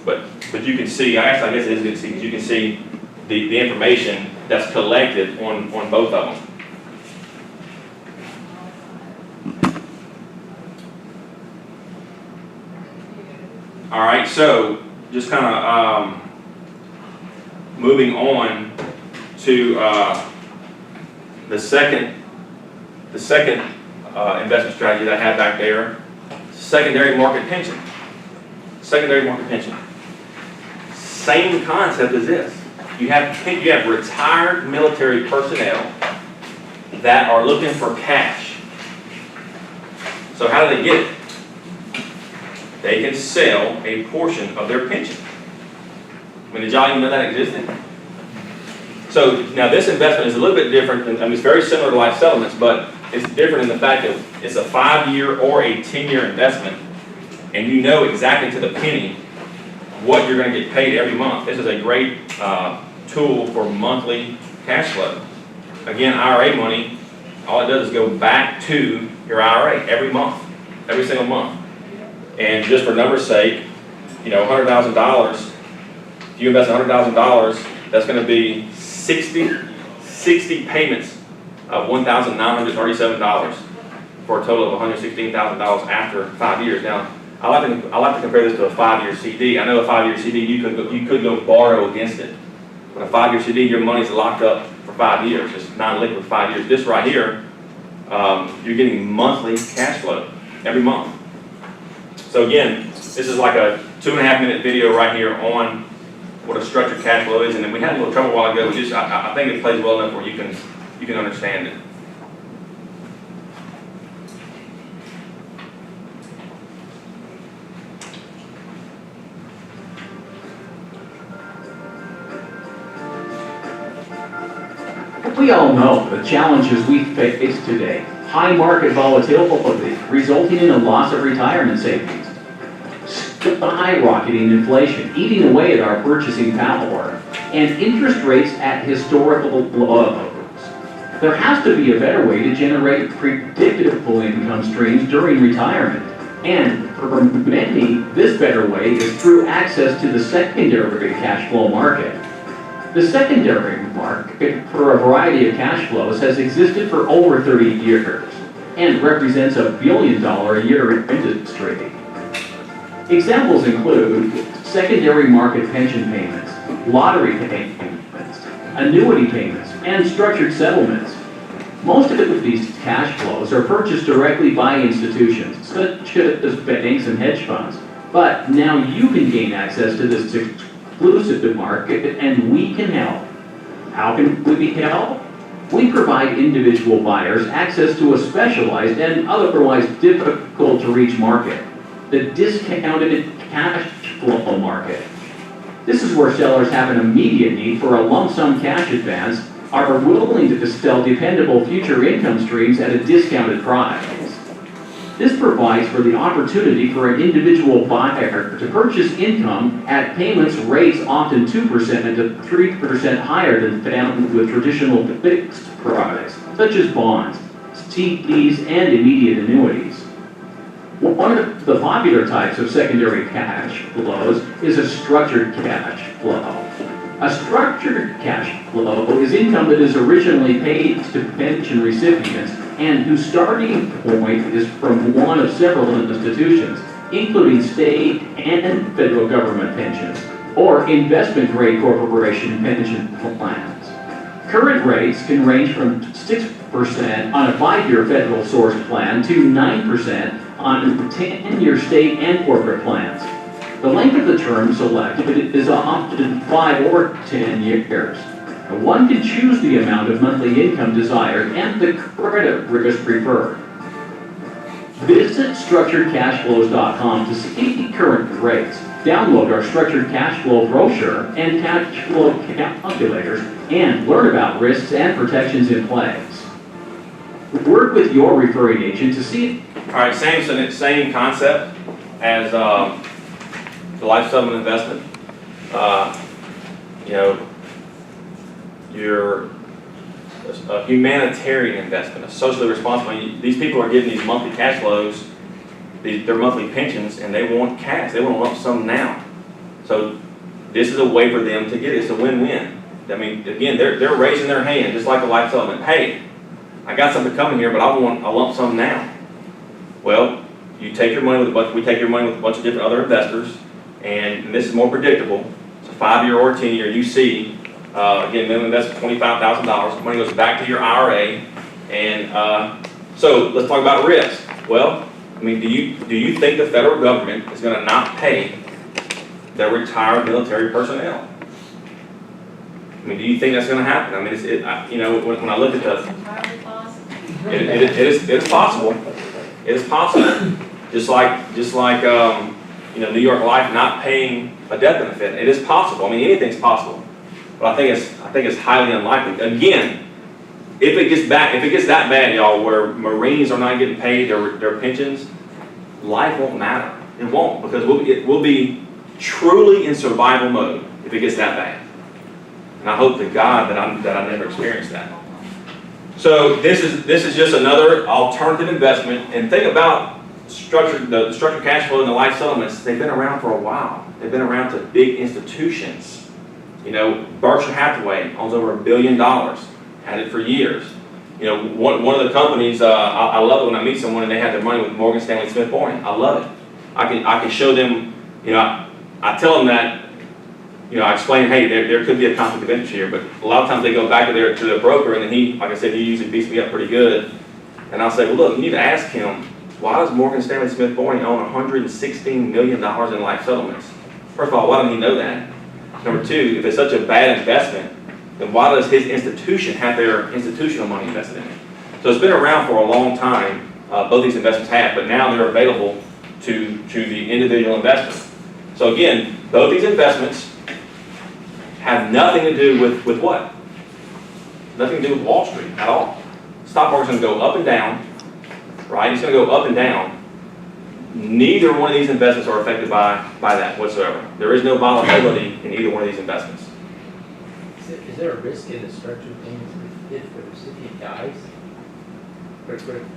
But you can see, I guess it is good to see, because you can see the information that's collected on both of them. All right, so just kind of moving on to the second investment strategy that I had back there, secondary market pension. Secondary market pension. Same concept as this. You have retired military personnel that are looking for cash. So how do they get it? They can sell a portion of their pension. I mean, did y'all even know that existed? So now this investment is a little bit different. It's very similar to life settlements, but it's different in the fact that it's a 5-year or a 10-year investment, and you know exactly to the penny what you're going to get paid every month. This is a great tool for monthly cash flow. Again, IRA money, all it does is go back to your IRA every month, every single month. And just for numbers' sake, $100,000, if you invest $100,000, that's going to be 60 payments of $1,937 for a total of $116,000 after 5 years. Now, I like to compare this to a 5-year CD. I know a 5-year CD, you could go borrow against it. But a 5-year CD, your money's locked up for 5 years. It's non-liquid 5 years. This right here, you're getting monthly cash flow every month. So again, this is like a 2.5-minute video right here on what a structured cash flow is, and then we had a little trouble a while ago. I think it plays well enough where you can understand it. We all know the challenges we face today. High market volatility resulting in a loss of retirement savings. Skyrocketing inflation eating away at our purchasing power. And interest rates at historical lows. There has to be a better way to generate predictable income streams during retirement. And for many, this better way is through access to the secondary cash flow market. The secondary market for a variety of cash flows has existed for over 30 years and represents $1 billion a year industry. Examples include secondary market pension payments, lottery payments, annuity payments, and structured settlements. Most of these cash flows are purchased directly by institutions, such as banks and hedge funds. But now you can gain access to this exclusive market, and we can help. How can we help? We provide individual buyers access to a specialized and otherwise difficult to reach market, the discounted cash flow market. This is where sellers have an immediate need for a lump sum cash advance, are willing to sell dependable future income streams at a discounted price. This provides for the opportunity for an individual buyer to purchase income at payments rates often 2% to 3% higher than found with traditional fixed products, such as bonds, CDs, and immediate annuities. One of the popular types of secondary cash flows is a structured cash flow. A structured cash flow is income that is originally paid to pension recipients and whose starting point is from one of several institutions, including state and federal government pensions, or investment-grade corporation pension plans. Current rates can range from 6% on a 5-year federal source plan to 9% on 10-year state and corporate plans. The length of the term selected is often 5 or 10 years. One can choose the amount of monthly income desired and the credit risk preferred. Visit structuredcashflows.com to see current rates. Download our structured cash flow brochure and cash flow calculators and learn about risks and protections in place. Work with your referring agent to see. All right, same concept as the life settlement investment. You're a humanitarian investment, a socially responsible. These people are getting these monthly cash flows, their monthly pensions, and they want cash. They want a lump sum now. So this is a way for them to get it. It's a win-win. I mean, again, they're raising their hand, just like a life settlement. Hey, I got something coming here, but I want a lump sum now. Well, you take your money we take your money with a bunch of different other investors, and this is more predictable. It's a 5-year or a 10-year. You see, again, minimum investment $25,000. Money goes back to your IRA, and so let's talk about risk. Well, I mean, do you think the federal government is going to not pay their retired military personnel? I mean, do you think that's going to happen? I mean, when I look at the, Entirely possible. it is possible. It is possible. Just like New York Life not paying a death benefit. It is possible. I mean, anything's possible. But I think it's highly unlikely. Again, if it gets that bad, y'all, where Marines are not getting paid their pensions, life won't matter. It won't, because we'll be truly in survival mode if it gets that bad. And I hope to God that I never experienced that. So this is just another alternative investment. And think about the structured cash flow and the life settlements. They've been around for a while. They've been around to big institutions. Berkshire Hathaway owns over $1 billion. Had it for years. One of the companies, I love it when I meet someone and they have their money with Morgan Stanley Smith Boyne. I love it. I can show them, I tell them that, I explain, hey, there could be a conflict of interest here, but a lot of times they go back to their broker, and then he, like I said, he usually beats me up pretty good. And I'll say, well, look, you need to ask him, why does Morgan Stanley Smith Boyne own $116 million in life settlements? First of all, why doesn't he know that? Number two, if it's such a bad investment, then why does his institution have their institutional money invested in it? So it's been around for a long time, both these investments have, but now they're available to the individual investor. So again, both these investments have nothing to do with what? Nothing to do with Wall Street at all. Stock market's going to go up and down, right? It's going to go up and down. Neither one of these investments are affected by that whatsoever. There is no volatility in either one of these investments. Is there a risk in the structured payments if the recipient dies?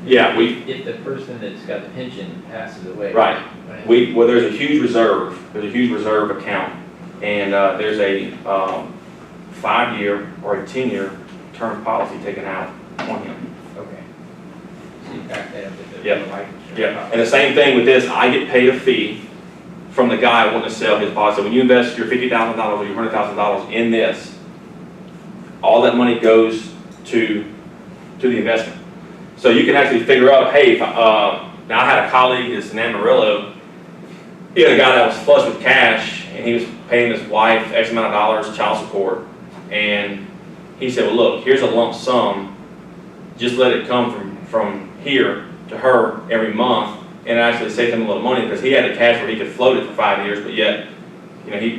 Yeah, if the person that's got the pension passes away. Right. There's a huge reserve. There's a huge reserve account, and there's a 5-year or a 10-year term policy taken out on him. Okay. So you back that up with the Yep. life insurance. Yeah. And the same thing with this. I get paid a fee from the guy wanting to sell his policy. So when you invest your $50,000 or your $100,000 in this, all that money goes to the investment. So you can actually figure out, hey, now I had a colleague that's in Amarillo. He had a guy that was flush with cash, and he was paying his wife X amount of dollars child support. And he said, well, look, here's a lump sum. Just let it come from here to her every month, and it actually saved him a little money because he had the cash where he could float it for 5 years, but yet, he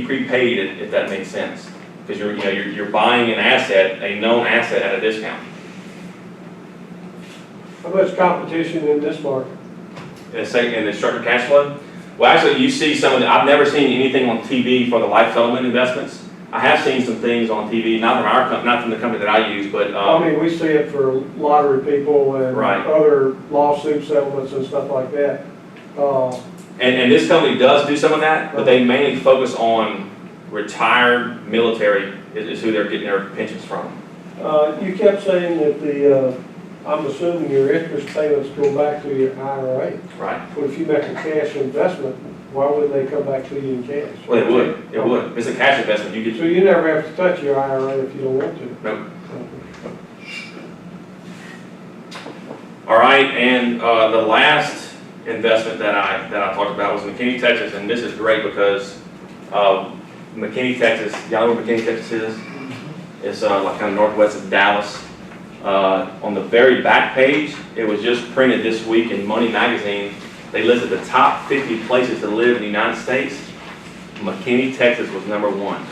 prepaid it, if that makes sense. Because you're buying an asset, a known asset at a discount. How much competition in this market? In the structured cash flow? Well, actually, you see some of the, I've never seen anything on TV for the life settlement investments. I have seen some things on TV, not from our not from the company that I use, but I mean, we see it for lottery people and Right. other lawsuit settlements and stuff like that. and this company does do some of that, but they mainly focus on retired military is who they're getting their pensions from. You kept saying that I'm assuming your interest payments go back to your IRA. Right. But if you make a cash investment, why wouldn't they come back to you in cash? Well, it would. It would. If it's a cash investment, you So get. you never have to touch your IRA if you don't want to. Nope. All right, and the last investment that I talked about was McKinney, Texas, and this is great because McKinney, Texas. Y'all know where McKinney, Texas is? It's like kind of northwest of Dallas. On the very back page, it was just printed this week in Money Magazine. They listed the top 50 places to live in the United States. McKinney, Texas was number 1.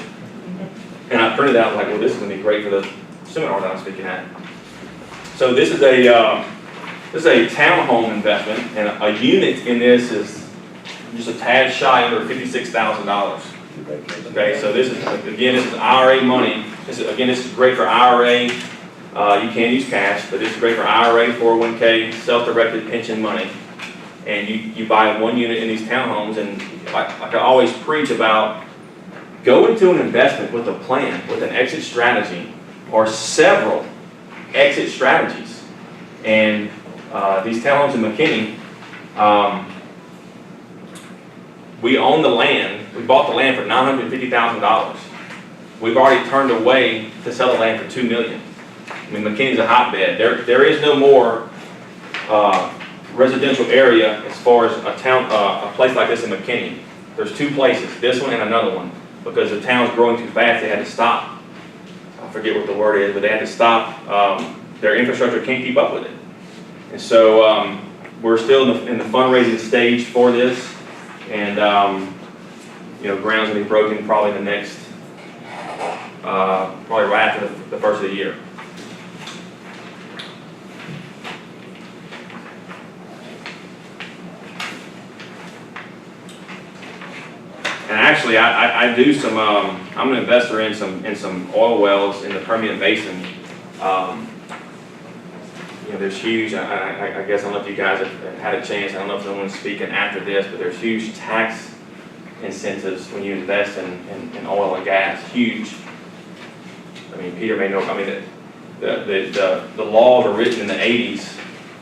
And I printed out like, well, this is gonna be great for the seminar that I'm speaking at. So this is a townhome investment, and a unit in this is just a tad shy under $56,000. Okay, so this is IRA money. This is great for IRA. You can use cash, but this is great for IRA, 401k, self-directed pension money. And you buy one unit in these townhomes, and like I always preach about, go into an investment with a plan, with an exit strategy, or several exit strategies. And these townhomes in McKinney, we own the land. We bought the land for $950,000. We've already turned away to sell the land for $2 million. I mean, McKinney's a hotbed. There is no more residential area as far as a place like this in McKinney. There's 2 places, this one and another one, because the town's growing too fast. They had to stop. I forget what the word is, but they had to stop. Their infrastructure can't keep up with it, and so we're still in the fundraising stage for this, and ground's gonna be broken probably the next, probably right after the first of the year. And actually, I do some. I'm an investor in some oil wells in the Permian Basin. There's huge. I guess I don't know if you guys have had a chance. I don't know if someone's speaking after this, but there's huge tax incentives when you invest in oil and gas. Huge. I mean, Peter may know. I mean, the laws were written in the '80s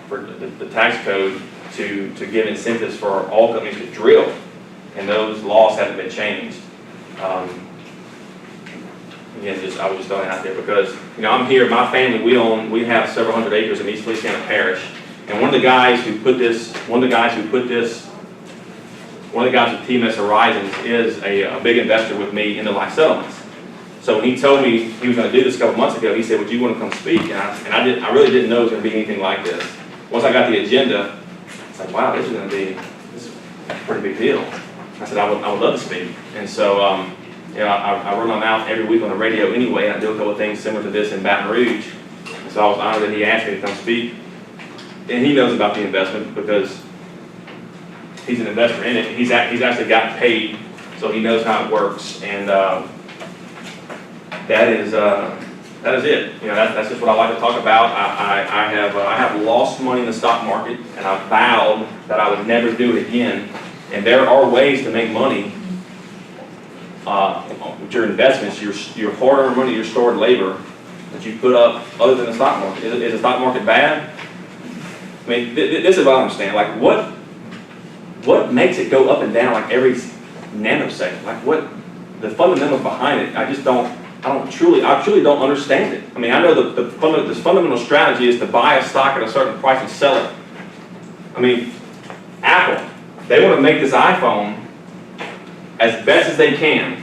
for the tax code to give incentives for oil companies to drill. And those laws haven't been changed. Again, I was just throwing it out there because I'm here. My family, we have several hundred acres in East Feliciana Parish, and one of the guys with TMS Horizons is a big investor with me in the life settlements. So when he told me he was going to do this a couple months ago, he said, "Would you want to come speak?" And I really didn't know it was going to be anything like this. Once I got the agenda, it's like, wow, this is a pretty big deal. I said, I would love to speak. And so, I run my mouth every week on the radio anyway, and I do a couple of things similar to this in Baton Rouge. And so I was honored that he asked me to come speak. And he knows about the investment because he's an investor in it. He's actually gotten paid, so he knows how it works. And that is it. That's just what I like to talk about. I have lost money in the stock market, and I vowed that I would never do it again. And there are ways to make money with your investments, your hard-earned money, your stored labor that you put up other than the stock market. Is the stock market bad? I mean, this is what I understand. Like, what makes it go up and down like every nanosecond? Like, what the fundamentals behind it? I truly don't understand it. I mean, I know the fundamental strategy is to buy a stock at a certain price and sell it. I mean, Apple. They want to make this iPhone as best as they can,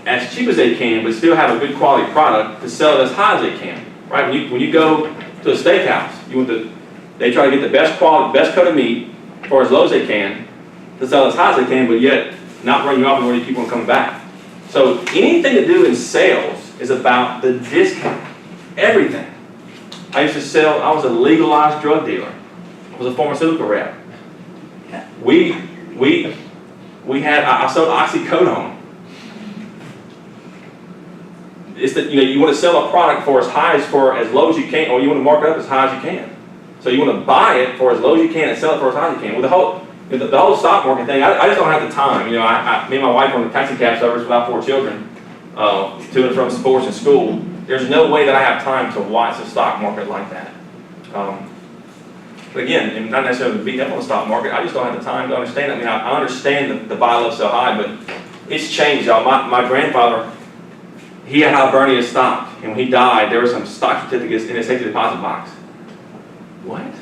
as cheap as they can, but still have a good quality product to sell it as high as they can, right? When you go to a steakhouse, they try to get the best quality, best cut of meat for as low as they can to sell as high as they can, but yet not run you off and where you keep on coming back. So anything to do in sales is about the discount, everything. I was a legalized drug dealer. I was a pharmaceutical rep. I sold oxycodone. it's that, you want to sell a product for as low as you can, or you want to mark it up as high as you can. So you want to buy it for as low as you can and sell it for as high as you can. Well, the whole stock market thing, I just don't have the time. Me and my wife are in the taxi cab service without 4 children, to and from sports and school. There's no way that I have time to watch the stock market like that. But again, and not necessarily to beat up on the stock market, I just don't have the time to understand it. I mean, I understand the buy low, sell high, but it's changed, y'all. My grandfather, he had how burning his stock, and when he died, there were some stock certificates in his safety deposit box. What?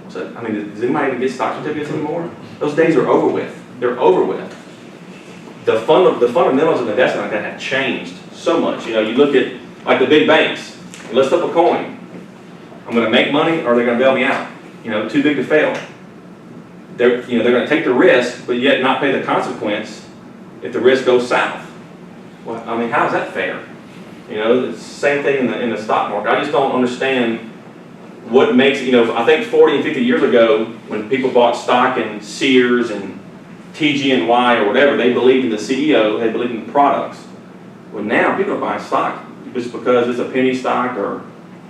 So, I mean, does anybody even get stock certificates anymore? Those days are over with. They're over with. The fundamentals of investing like that have changed so much. You look at like the big banks. List up a coin. I'm going to make money, or they're going to bail me out. Too big to fail. They're going to take the risk, but yet not pay the consequence if the risk goes south. Well, I mean, how is that fair? It's the same thing in the stock market. I just don't understand what makes, I think 40 and 50 years ago, when people bought stock in Sears and TG&Y or whatever, they believed in the CEO, they believed in the products. Well, now people are buying stock just because it's a penny stock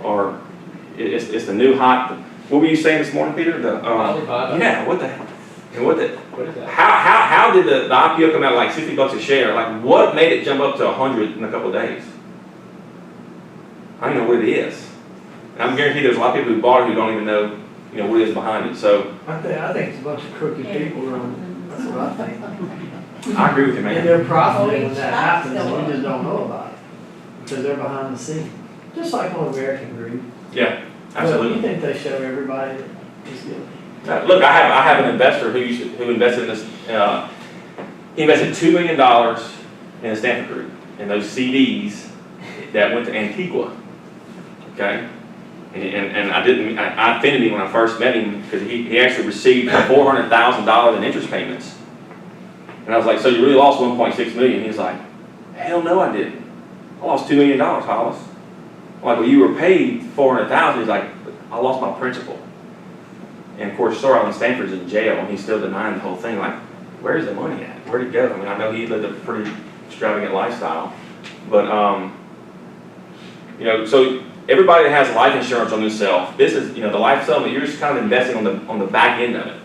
or it's the new hot. What were you saying this morning, Peter? Alibaba. Yeah, what the? What is that? How did the IPO come out at like $60 a share? Like, what made it jump up to 100 in a couple of days? I don't know what it is. And I'm guaranteed there's a lot of people who bought it who don't even know, what it is behind it. So I think it's a bunch of crooked people running. That's what I think. I agree with you, man. And they're profiting when that happens, and we just don't know about it because they're behind the scenes. Just like on American Greed. Yeah, But absolutely. you think they show everybody that it's guilty? Look, I have an investor who invested in this. He invested $2 million in the Stanford Group, in those CDs that went to Antigua. Okay, and I offended him when I first met him because he actually received $400,000 in interest payments, and I was like, so you really lost 1.6 million? He's like, hell no, I didn't. I lost $2 million, Hollis. I'm like, well, you were paid $400,000. He's like, I lost my principal. And of course, Sorrel in Stanford's in jail, and he's still denying the whole thing. Like, where's the money at? Where'd it go? I mean, I know he lived a pretty extravagant lifestyle, but so everybody that has life insurance on themselves, this is, the life settlement, you're just kind of investing on the back end of it.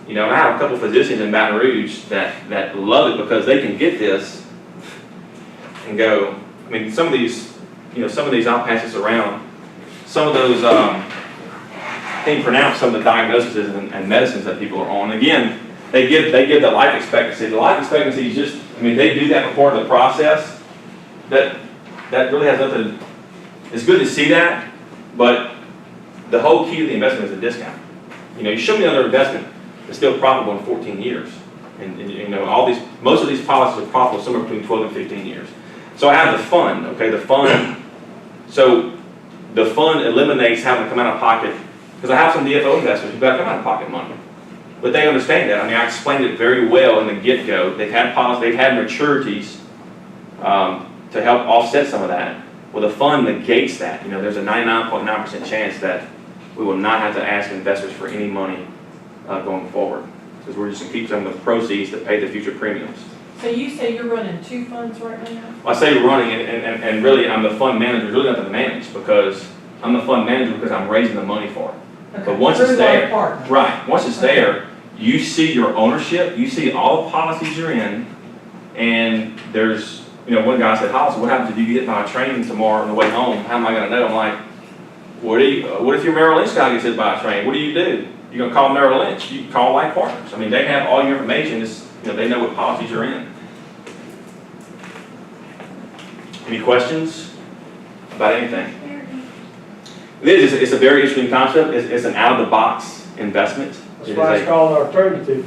And I have a couple physicians in Baton Rouge that love it because they can get this and go. I mean, some of these, I'll pass this around. Some of those, can't pronounce some of the diagnoses and medicines that people are on. Again, they give the life expectancy. The life expectancy is just, they do that before the process. That really has nothing. It's good to see that, but the whole key to the investment is a discount. You show me another investment that's still profitable in 14 years, and most of these policies are profitable somewhere between 12 and 15 years. So I have the fund. Okay, the fund. So the fund eliminates having to come out of pocket. Because I have some DFO investors who've got to come out of pocket money. But they understand that. I explained it very well in the get-go. They've had policy, they've had maturities to help offset some of that. Well, the fund negates that. There's a 99.9% chance that we will not have to ask investors for any money going forward. Because we're just going to keep some of the proceeds that pay the future premiums. So you say you're running 2 funds right now? I say running, and really I'm the fund manager. It's really nothing to manage because I'm the fund manager because I'm raising the money for it. Okay. But once it's there, partner. right, once it's there, you see your ownership, you see all the policies you're in, and there's, one guy said, Hollis, what happens if you get hit by a train tomorrow on the way home? How am I going to know? I'm like, what if your Merrill Lynch guy gets hit by a train? What do? You're going to call Merrill Lynch. You can call Life Partners. They have all your information. They know what policies you're in. Any questions about anything? It's a very interesting concept. It's an out-of-the-box investment. That's why it's called an alternative.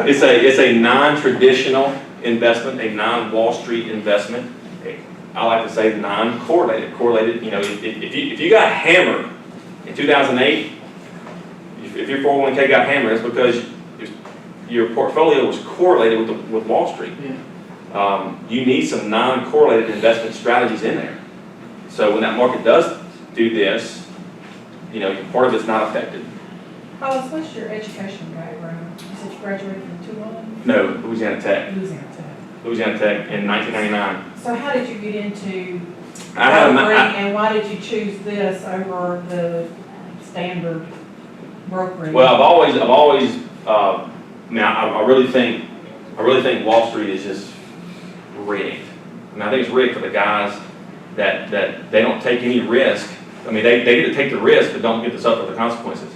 It's a non-traditional investment, a non-Wall Street investment. I like to say non-correlated. Correlated, if you got hammered in 2008, if your 401k got hammered, it's because your portfolio was correlated with Wall Street. Yeah. You need some non-correlated investment strategies in there. So when that market does do this, part of it's not affected. Hollis, what's your education background? You said you graduated from 2-1? No, Louisiana Tech. Louisiana Tech. Louisiana Tech in 1999. So how did you get into I had a, brokering, I, and why did you choose this over the standard brokering? well, I've always, I really think Wall Street is just rigged. I mean, I think it's rigged for the guys that they don't take any risk. I mean, they get to take the risk, but don't get to suffer the consequences.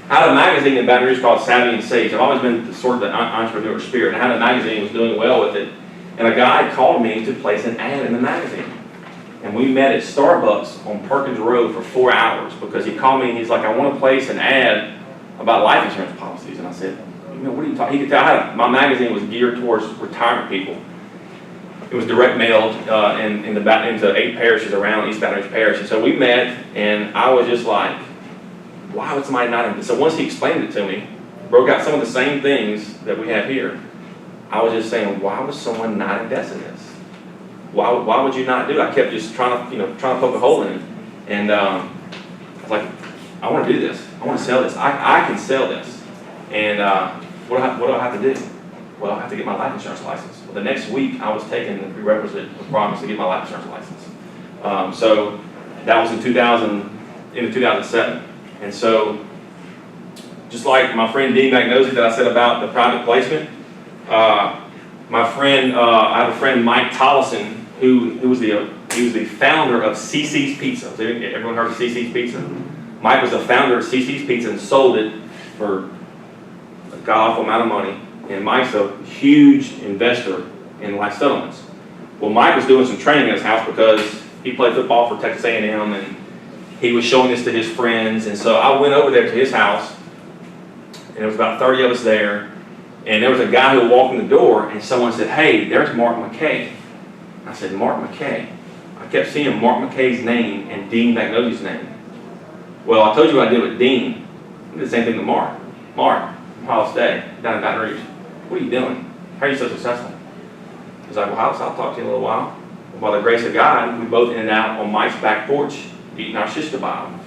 I had a magazine in Baton Rouge called Savvy and Sage. I've always been sort of the entrepreneur spirit. I had a magazine, was doing well with it, and a guy called me to place an ad in the magazine. And we met at Starbucks on Perkins Road for 4 hours because he called me and he's like, I want to place an ad about life insurance policies. And I said, you know, what are you talking? He could tell my magazine was geared towards retirement people. It was direct mailed into 8 parishes around East Baton Rouge Parish. And so we met, and I was just like, why would somebody not? So once he explained it to me, broke out some of the same things that we have here, I was just saying, why would someone not invest in this? Why would you not do it? I kept just trying to poke a hole in it. And I was like, I want to do this. I want to sell this. I can sell this. And what do I have to do? Well, I have to get my life insurance license. Well, the next week, I was taking the prerequisite requirements to get my life insurance license. So that was in 2007. And so, just like my friend Dean Magnosi that I said about the private placement, my friend, I have a friend, Mike Tollison, who was the founder of CC's Pizza. Has everyone heard of CC's Pizza? Mike was the founder of CC's Pizza and sold it for a god-awful amount of money. And Mike's a huge investor in life settlements. Well, Mike was doing some training at his house because he played football for Texas A&M, and he was showing this to his friends. And so I went over there to his house, and there was about 30 of us there. And there was a guy who walked in the door, and someone said, hey, there's Mark McKay. I said, Mark McKay? I kept seeing Mark McKay's name and Dean Magnosi's name. Well, I told you what I did with Dean. I did the same thing with Mark. Mark, from Hollis Day, down in Baton Rouge. What are you doing? How are you so successful? He's like, well, I'll talk to you in a little while. By the grace of God, we both ended out on Mike's back porch eating our shish kebab.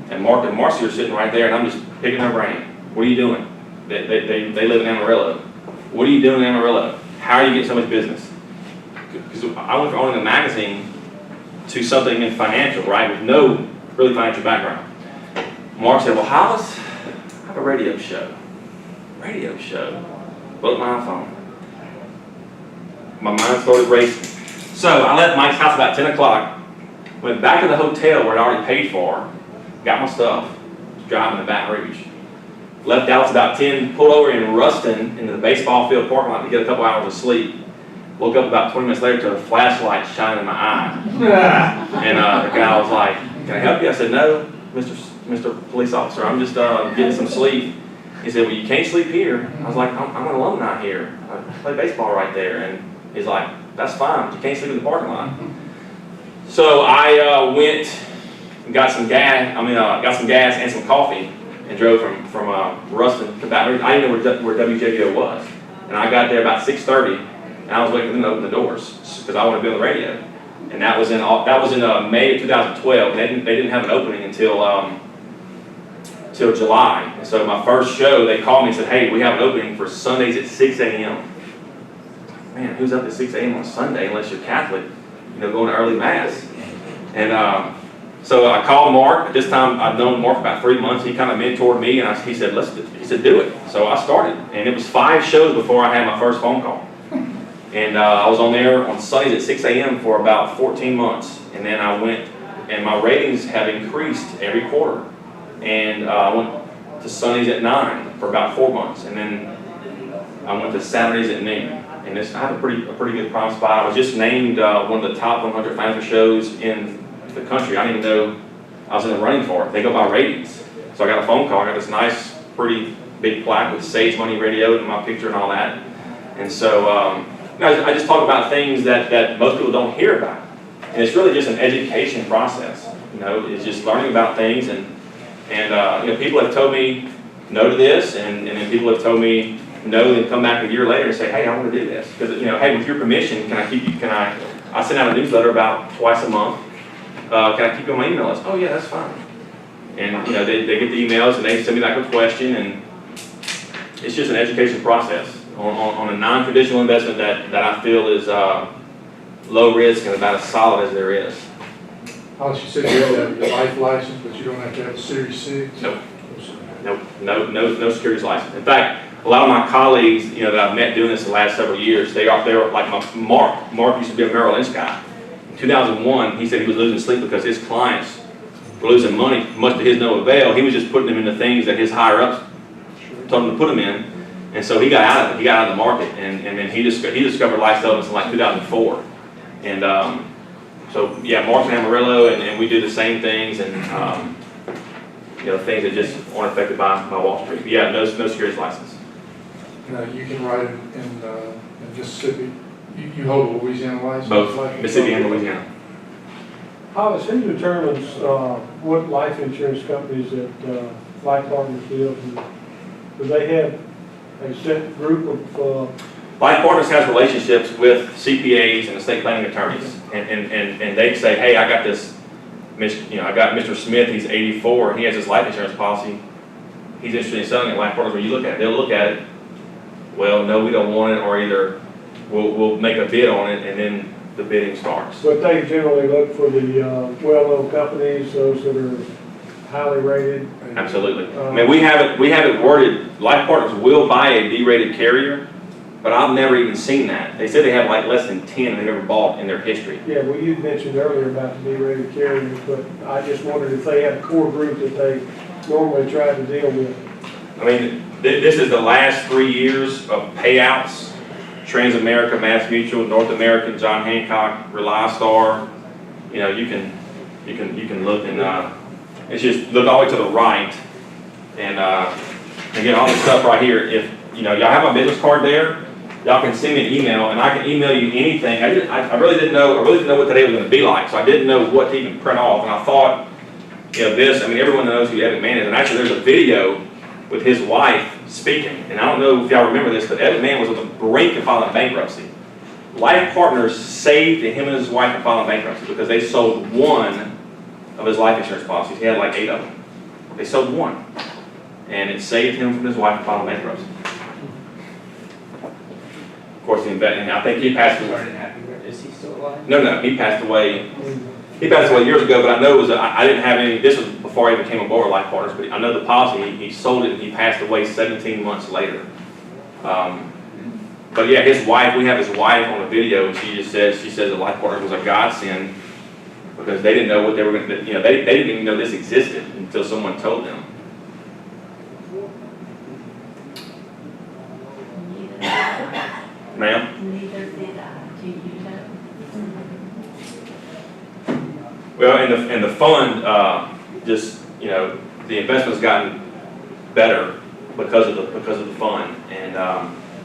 And Mark and Marcy are sitting right there, and I'm just picking their brain. What are you doing? They live in Amarillo. What are you doing in Amarillo? How are you getting so much business? Because I went from owning a magazine to something in financial, right, with no really financial background. Mark said, well, Hollis, I have a radio show. Radio show. Broke my iPhone. My mind started racing. So I left Mike's house about 10 o'clock, went back to the hotel where I'd already paid for, got my stuff, was driving to Baton Rouge. Left Dallas about 10, pulled over in Ruston into the baseball field parking lot to get a couple hours of sleep. Woke up about 20 minutes later to a flashlight shining in my eye. And the guy was like, can I help you? I said, no, Mr. Police Officer, I'm just getting some sleep. He said, well, you can't sleep here. I was like, I'm an alumni here. I play baseball right there. And he's like, that's fine, but you can't sleep in the parking lot. So I went and got some gas and some coffee and drove from Ruston to Baton Rouge. I didn't know where WJBO was. And I got there about 6:30, and I was waiting for them to open the doors because I wanted to be on the radio. And that was in May of 2012. They didn't have an opening until July. And so my first show, they called me and said, hey, we have an opening for Sundays at 6 a.m. Man, who's up at 6 a.m. on Sunday unless you're Catholic, going to early mass? And so I called Mark. At this time, I'd known Mark for about 3 months. He kind of mentored me, and he said, do it. So I started. And it was 5 shows before I had my first phone call. And I was on there on Sundays at 6 a.m. for about 14 months. And then I went, and my ratings have increased every quarter. And I went to Sundays at 9 for about 4 months. And then I went to Saturdays at noon. And I have a pretty good prime spot. I was just named one of the top 100 financial shows in the country. I didn't even know I was in the running for it. They go by ratings. So I got a phone call. I got this nice, pretty big plaque with Sage Money Radio and my picture and all that. And so I just talk about things that most people don't hear about. And it's really just an education process. It's just learning about things. And people have told me no to this, and then people have told me no, and come back a year later and say, hey, I want to do this. Because, hey, with your permission, I send out a newsletter about twice a month. Can I keep you on my email list? Oh, yeah, that's fine. And, they get the emails and they send me back a question, and it's just an education process. on a non-traditional investment that I feel is low risk and about as solid as there is. Hollis, you said you have to have your life license, but you don't have to have a Series 6? Nope. No securities license. In fact, a lot of my colleagues, that I've met doing this the last several years, they were like Mark. Mark used to be a Merrill Lynch guy. In 2001, he said he was losing sleep because his clients were losing money, much to his no avail. He was just putting them into things that his higher ups told him to put them in, and so he got out of it. He got out of the market, and then he discovered life settlements in like 2004, and so yeah, Mark and Amarillo, and we do the same things, and things that just aren't affected by Wall Street. But yeah, no securities license. You can ride in Mississippi. You hold a Louisiana license? Both Mississippi and Louisiana. Hollis, who determines what life insurance companies that Life Partners deals with? Do they have a set group of? Life Partners has relationships with CPAs and estate planning attorneys, and they say, hey, I got this, I got Mr. Smith, he's 84, and he has this life insurance policy. He's interested in selling it. Life Partners, when you look at it, they'll look at it. Well, no, we don't want it, or either we'll make a bid on it, and then the bidding starts. But they generally look for the well-known companies, those that are highly rated. Absolutely. I mean, we have it worded. Life Partners will buy a D-rated carrier, but I've never even seen that. They said they have like less than 10 they've ever bought in their history. Yeah, well, you mentioned earlier about the D-rated carriers, but I just wondered if they had a core group that they normally try to deal with. I mean, this is the last 3 years of payouts. Transamerica, Mass Mutual, North American, John Hancock, ReliStar. You can look, and it's just look all the way to the right, and again, all this stuff right here. If y'all have my business card there, y'all can send me an email, and I can email you anything. I really didn't know what today was going to be like, so I didn't know what to even print off, and I thought, this. I mean, everyone knows who Evan Mann is, and actually, there's a video with his wife speaking, and I don't know if y'all remember this, but Evan Mann was on the brink of filing bankruptcy. Life Partners saved him and his wife from filing bankruptcy because they sold one of his life insurance policies. He had like 8 of them. They sold one, and it saved him from his wife from filing bankruptcy. Of course, I think he passed away. Is he still alive? No, he passed away. He passed away years ago, but I know it was. I didn't have any. This was before I even came aboard Life Partners, but I know the policy. He sold it, and he passed away 17 months later. But yeah, his wife. We have his wife on the video, and she says that Life Partners was a godsend because they didn't know what they were going to. They didn't even know this existed until someone told them. Ma'am? Neither did I. Do you know? Well, and the fund, just the investment's gotten better because of the fund. And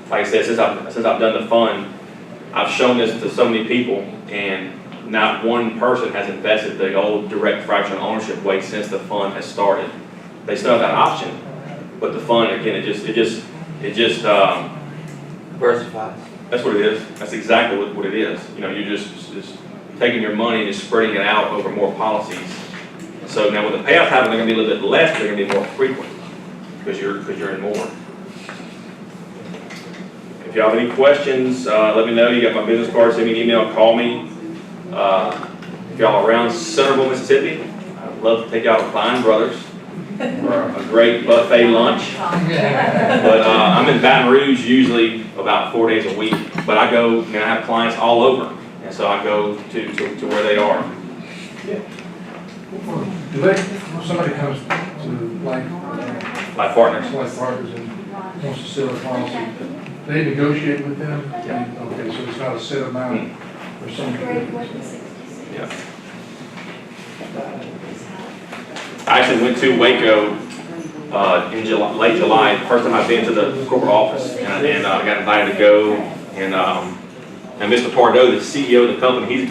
like I said, since I've done the fund, I've shown this to so many people, and not one person has invested the old direct fractional ownership way since the fund has started. They still have that option, but the fund again, it just Diversifies. that's what it is. That's exactly what it is. You're just taking your money and just spreading it out over more policies. And so now when the payouts happen, they're going to be a little bit less, but they're going to be more frequent because you're in more. If y'all have any questions, let me know. You got my business card, send me an email, call me. If y'all are around Centerville, Mississippi, I'd love to take y'all to Fine Brothers for a great buffet lunch. But I'm in Baton Rouge usually about 4 days a week. But I go, I have clients all over. And so I go to where they are. Do somebody comes to Life Partners. and wants to sell a policy, they negotiate with them? Yeah. Okay, so it's not a set amount or something? Yeah. I actually went to Waco in late July, first time I've been to the corporate office, and I got invited to go, and Mr. Pardo, the CEO of the company,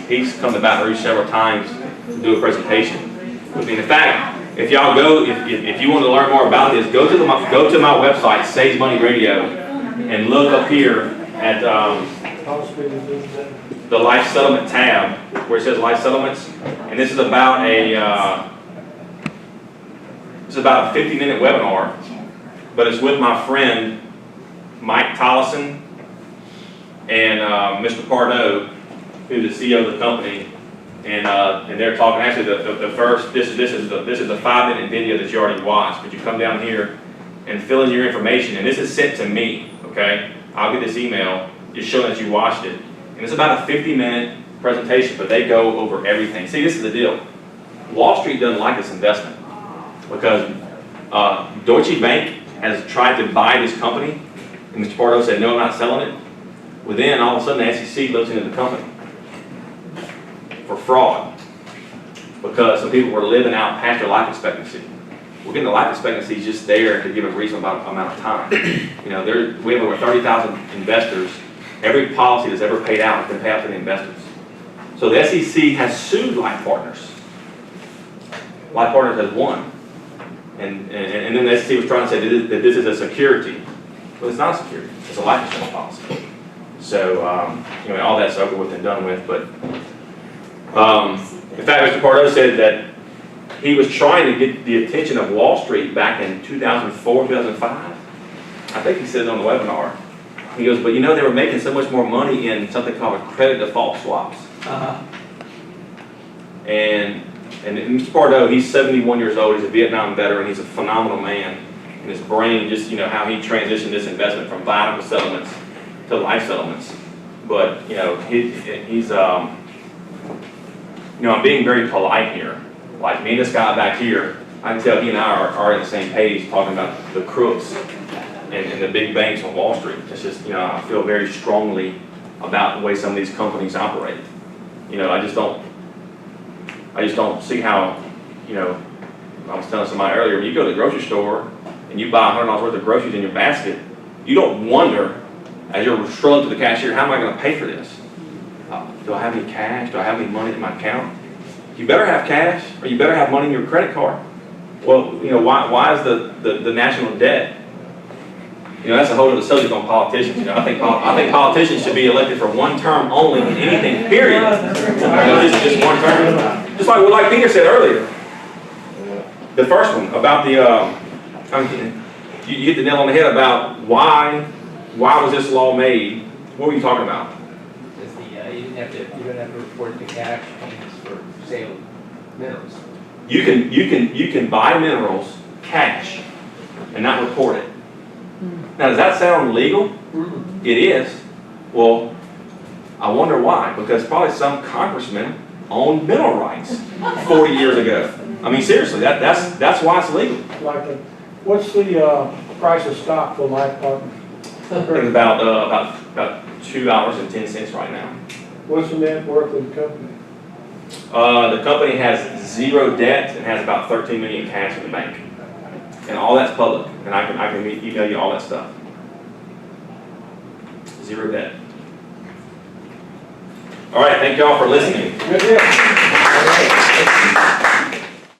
he's come to Baton Rouge several times to do a presentation with me. In fact, if y'all go, if you want to learn more about this, go to my website, Saves Money Radio, and look up here at the Life Settlement tab where it says Life Settlements, and this is about a 50-minute webinar, but it's with my friend Mike Tollison and Mr. Pardo, who's the CEO of the company, and they're talking. Actually, the first this is the 5-minute video that you already watched, but you come down here and fill in your information, and this is sent to me. Okay, I'll get this email just showing that you watched it, and it's about a 50-minute presentation, but they go over everything. See, this is the deal. Wall Street doesn't like this investment because Deutsche Bank has tried to buy this company, and Mr. Pardo said, no, I'm not selling it. Well, then all of a sudden the SEC looks into the company for fraud because some people were living out past their life expectancy. We're getting the life expectancy just there to give a reasonable amount of time. You know, we have over 30,000 investors. Every policy that's ever paid out has been paid out to the investors. So the SEC has sued Life Partners. Life Partners has won. And then the SEC was trying to say that this is a security. Well, it's not a security. It's a life insurance policy. So, anyway, all that's over with and done with. But, in fact, Mr. Pardo said that he was trying to get the attention of Wall Street back in 2004, 2005. I think he said it on the webinar. He goes, but you know, they were making so much more money in something called credit default swaps. And Mr. Pardo, he's 71 years old. He's a Vietnam veteran. He's a phenomenal man. And his brain, just, you know, how he transitioned this investment from viable settlements to life settlements. But, you know, he's, you know, I'm being very polite here. Like me and this guy back here, I can tell he and I are on the same page talking about the crooks and the big banks on Wall Street. It's just, you know, I feel very strongly about the way some of these companies operate. You know, I just don't see how, you know, I was telling somebody earlier, when you go to the grocery store and you buy $100 worth of groceries in your basket, you don't wonder, as you're strolling to the cashier, how am I going to pay for this? Do I have any cash? Do I have any money in my account? You better have cash, or you better have money in your credit card. Well, you know, why is the national debt? You know, that's a whole other subject on politicians. You know, I think politicians should be elected for one term only in anything, period. You know, this is just one term. Just like Peter said earlier. The first one about the, I mean, you hit the nail on the head about why was this law made? What were you talking about? You don't have to report the cash payments for sale of minerals. You can buy minerals cash and not report it. Now, does that sound legal? It is. Well, I wonder why. Because probably some congressman owned mineral rights 40 years ago. I mean, seriously, that's why it's legal. Like, what's the price of stock for Life Partners? I think about $2.10 right now. What's the net worth of the company? The company has zero debt and has about $13 million cash in the bank, and all that's public. And I can email you all that stuff. Zero debt. All right, thank y'all for listening. Good deal.